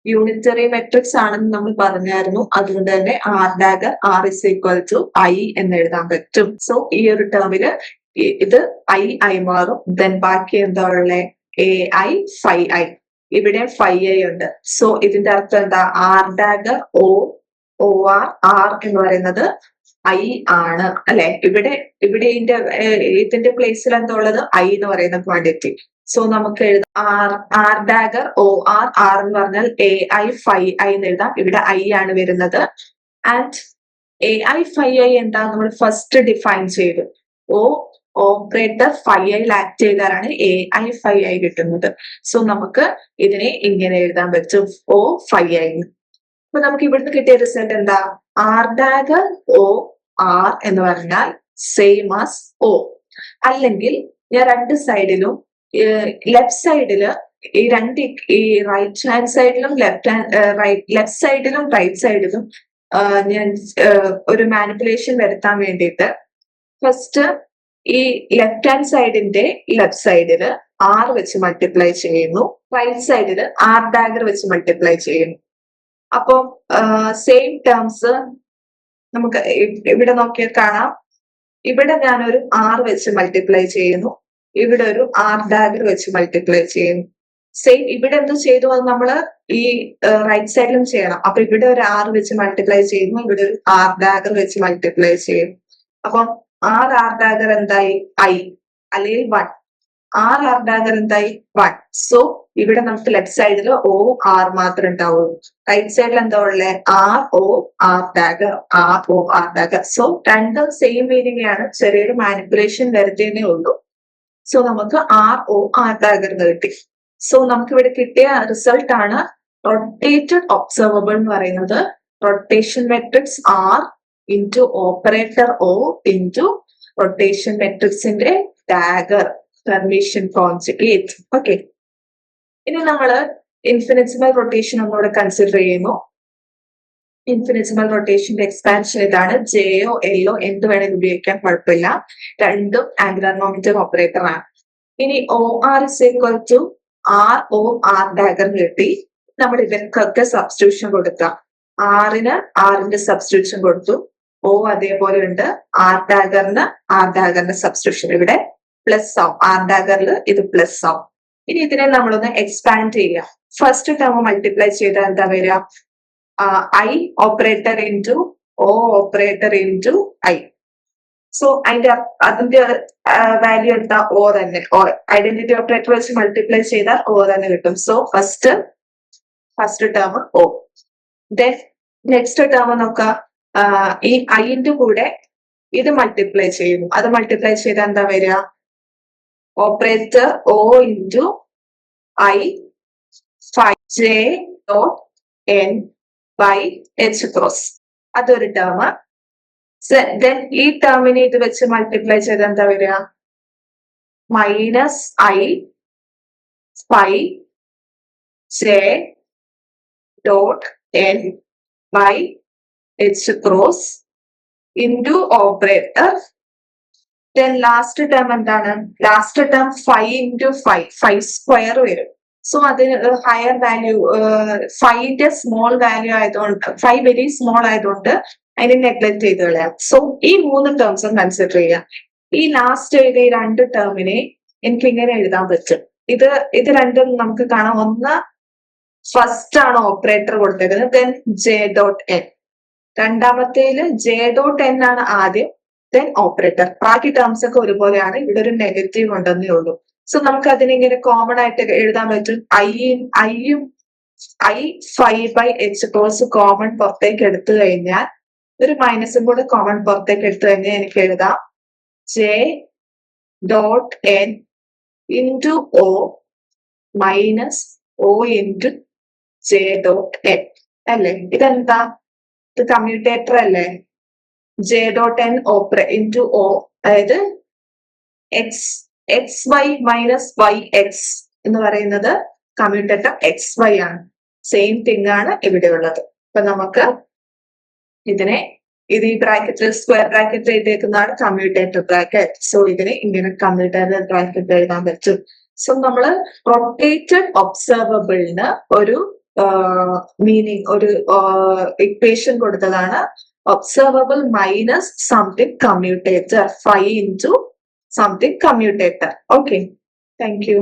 [SPEAKER 1] യൂണിറ്ററി മെട്രിക്സ് ആണെന്ന് നമ്മൾ പറഞ്ഞായിരുന്നു. അതുകൊണ്ട് തന്നെ r dagger r is equal to I എന്ന് എഴുതാൻ പറ്റും. സോ ഈ ഒരു ടേമില് ഇത് ഐ ആയി മാറും. ദെൻ ബാക്കി എന്താ ഉള്ളത്? A i phi i. ഇവിടെ ഫൈ ഐ ഉണ്ട്. സോ ഇതിന്റെ അർത്ഥം എന്താ? R dagger O O r r എന്ന് പറയുന്നത് ഐ ആണ് അല്ലെ? ഇവിടെ ഇതിന്റെ പ്ലേസിൽ എന്താ ഉള്ളത്? ഐ എന്ന് പറയുന്ന ക്വാണ്ടിറ്റി. സോ നമുക്ക് എഴുതാം r dagger O r r എന്ന് പറഞ്ഞാൽ എ ഐ ഫൈ ഐ എന്ന് എഴുതാം. ഇവിടെ ഐ ആണ് വരുന്നത്. And A i phi I എന്താ? നമ്മൾ ഫസ്റ്റ് ഡിഫൈൻ ചെയ്തു. ഓ ഓപ്പറേറ്റർ ഫൈ ഐയിൽ ആക്ട് ചെയ്താലാണ് എ ഐ ഫൈ ഐ കിട്ടുന്നത്. സോ നമുക്ക് ഇതിനെ ഇങ്ങനെ എഴുതാൻ പറ്റും, ഓ ഫൈ ഐ. അപ്പൊ നമുക്ക് ഇവിടുന്ന് കിട്ടിയ റിസൾട്ട് എന്താ? ആർ ഡാഗർ ഒ ആർ എന്ന് പറഞ്ഞാൽ സെയിം ആസ് ഒ. അല്ലെങ്കിൽ ഞാൻ രണ്ട് സൈഡിലും ലെഫ്റ്റ് സൈഡില് ഈ റൈറ്റ് ഹാൻഡ് സൈഡിലും ലെഫ്റ്റ് സൈഡിലും റൈറ്റ് സൈഡിലും ഞാൻ ഒരു മാനിപ്പുലേഷൻ വരുത്താൻ വേണ്ടിയിട്ട് ഫസ്റ്റ് ഈ ലെഫ്റ്റ് ഹാൻഡ് സൈഡിന്റെ ലെഫ്റ്റ് സൈഡില് ആർ വെച്ച് മൾട്ടിപ്ലൈ ചെയ്യുന്നു, റൈറ്റ് സൈഡില് ആർ ഡാഗർ വെച്ച് മൾട്ടിപ്ലൈ ചെയ്യുന്നു. അപ്പം സെയിം ടേംസ് നമുക്ക് ഇവിടെ നോക്കിയാൽ കാണാം. ഇവിടെ ഞാനൊരു ആർ വെച്ച് മൾട്ടിപ്ലൈ ചെയ്യുന്നു, ഇവിടെ ഒരു ആർ ഡാഗർ വെച്ച് മൾട്ടിപ്ലൈ ചെയ്യുന്നു. സെയിം ഇവിടെ എന്ത് ചെയ്തു? അത് നമ്മള് ഈ റൈറ്റ് സൈഡിലും ചെയ്യണം. അപ്പൊ ഇവിടെ ഒരു ആർ വെച്ച് മൾട്ടിപ്ലൈ ചെയ്യുന്നു, ഇവിടെ ഒരു ആർ ഡാഗർ വെച്ച് മൾട്ടിപ്ലൈ ചെയ്യുന്നു. അപ്പം ആർ ഡാഗർ എന്തായി? ഐ അല്ലെങ്കിൽ 1. ആർ ഡാഗർ എന്തായി? 1. സോ ഇവിടെ നമുക്ക് ലെഫ്റ്റ് സൈഡിൽ ഒ ആർ മാത്രമേ ഉണ്ടാവുള്ളൂ. റൈറ്റ് സൈഡിൽ എന്താ ഉള്ളത്? R O r dagger, r O r dagger. So രണ്ടും സെയിം മീനിങ് ആണ്, ചെറിയൊരു മാനിപ്പുലേഷൻ വരുത്തേനേ ഉള്ളൂ. സോ നമുക്ക് ആർ ഒ ആർ ഡാഗർ എന്ന് കിട്ടി. സോ നമുക്ക് ഇവിടെ കിട്ടിയ റിസൾട്ട് ആണ് റൊട്ടേറ്റഡ് ഒബ്സർവബിൾ എന്ന് പറയുന്നത്. Rotation matrix r into operator O into rotation മെട്രിക്സിന്റെ ഡാഗർ പെർമിഷൻ കോൺജുഗേറ്റ്. ഓക്കെ, ഇനി നമ്മൾ ഇൻഫിനിറ്റിമൽ റൊട്ടേഷൻ ഒന്നുകൂടെ കൺസിഡർ ചെയ്യുന്നു. ഇൻഫിനിറ്റിമൽ റൊട്ടേഷന്റെ എക്സ്പാൻഷൻ ഇതാണ്. ജെയോ എല്ലോ എന്ത് വേണമെങ്കിലും ഉപയോഗിക്കാൻ കുഴപ്പമില്ല, രണ്ടും ആംഗുലർ മൊമെന്റം ഓപ്പറേറ്റർ ആണ്. ഇനി O r is equal to r O r dagger കിട്ടി. നമ്മൾ ഇവർക്കൊക്കെ സബ്സ്റ്റിറ്റ്യൂഷൻ കൊടുക്കാം. ആറിന് ആറിന്റെ സബ്സ്റ്റിറ്റ്യൂഷൻ കൊടുത്തു, ഒ അതേപോലെ ഉണ്ട്, ആർ ഡാഗറിന്റെ സബ്സ്റ്റിറ്റ്യൂഷൻ ഇവിടെ പ്ലസ് ആവും. ആർ ഡാഗറിൽ ഇത് പ്ലസ് ആവും. ഇനി ഇതിനെ നമ്മളൊന്ന് എക്സ്പാൻഡ് ചെയ്യാം. ഫസ്റ്റ് ടേം മൾട്ടിപ്ലൈ ചെയ്താൽ എന്താ വരിക? I operator into O operator into I. So അതിന്റെ വാല്യൂ എന്താ? ഓ തന്നെ. ഐഡന്റിറ്റി ഓപ്പറേറ്റർ വെച്ച് മൾട്ടിപ്ലൈ ചെയ്താൽ ഓ തന്നെ കിട്ടും. സോ ഫസ്റ്റ് ടേം ഓ. ദെൻ നെക്സ്റ്റ് ടേം നോക്കാം. ഈ ഐന്റെ കൂടെ ഇത് മൾട്ടിപ്ലൈ ചെയ്യുന്നു. അത് മൾട്ടിപ്ലൈ ചെയ്താൽ എന്താ വരിക? Operator O into i phi j dot n by h cross. അതൊരു ടേം. ദെൻ ഈ ടേമിനെ ഇത് വെച്ച് മൾട്ടിപ്ലൈ ചെയ്താൽ എന്താ വരിക? Minus i phi j dot n by h cross into operator. Then last term എന്താണ്? ലാസ്റ്റ് ടേം 5 ഇൻറ്റു 5 സ്ക്വയർ വരും. സോ അതിന് ഹയർ വാല്യൂ, 5ന്റെ സ്മോൾ വാല്യൂ ആയതുകൊണ്ട്, 5 വെരി സ്മോൾ ആയതുകൊണ്ട് അതിനെ നെഗ്ലക്ട് ചെയ്ത് കളയാം. സോ ഈ 3 ടേംസും കൺസിഡർ ചെയ്യാം. ഈ ലാസ്റ്റ് എഴുതിയ 2 ടേമിനെ എനിക്ക് ഇങ്ങനെ എഴുതാൻ പറ്റും. ഇത് രണ്ടും നമുക്ക് കാണാം. ഒന്ന് ഫസ്റ്റ് ആണ് ഓപ്പറേറ്റർ കൊടുത്തേക്കുന്നത്, ദെൻ ജെ ഡോട്ട് എൻ. രണ്ടാമത്തേല് ജെ ഡോട്ട് എൻ ആണ് ആദ്യം, ദെൻ ഓപ്പറേറ്റർ. ബാക്കി ടേംസ് ഒക്കെ ഒരുപോലെയാണ്. ഇവിടെ ഒരു നെഗറ്റീവ് ഉണ്ടെന്നേ ഉള്ളൂ. സോ നമുക്ക് അതിനെ ഇങ്ങനെ കോമൺ ആയിട്ട് എഴുതാൻ പറ്റും. ഐ 5/h ക്രോസ് കോമൺ പുറത്തേക്ക് എടുത്തു കഴിഞ്ഞാൽ, ഒരു മൈനസും കൂടെ കോമൺ പുറത്തേക്ക് എടുത്തു കഴിഞ്ഞാൽ എനിക്ക് എഴുതാം J dot N into O minus O into J dot N അല്ലേ? ഇതെന്താ? ഇത് കമ്മ്യൂട്ടേറ്റർ അല്ലേ? J dot N into O, അതായത് X Y minus Y X എന്ന് പറയുന്നത് കമ്മ്യൂട്ടേറ്റർ എക്സ് വൈ ആണ്. സെയിം തിങ് ആണ് ഇവിടെ ഉള്ളത്. അപ്പൊ നമുക്ക് ഇതിനെ ഈ ബ്രാക്കറ്റിൽ സ്ക്വയർ ബ്രാക്കറ്റ് എഴുതിയേക്കുന്നതാണ് കമ്മ്യൂട്ടേറ്റർ ബ്രാക്കറ്റ്. സോ ഇതിനെ ഇങ്ങനെ കമ്മ്യൂട്ടേറ്റർ ബ്രാക്കറ്റ് എഴുതാൻ പറ്റും. സോ നമ്മള് റൊട്ടേറ്റഡ് ഒബ്സർവബിളിന് ഒരു മീനിങ് ഒരു ഇക്വേഷൻ കൊടുത്തതാണ്. Observable minus something commutator 5 into something commutator. Okay, thank you.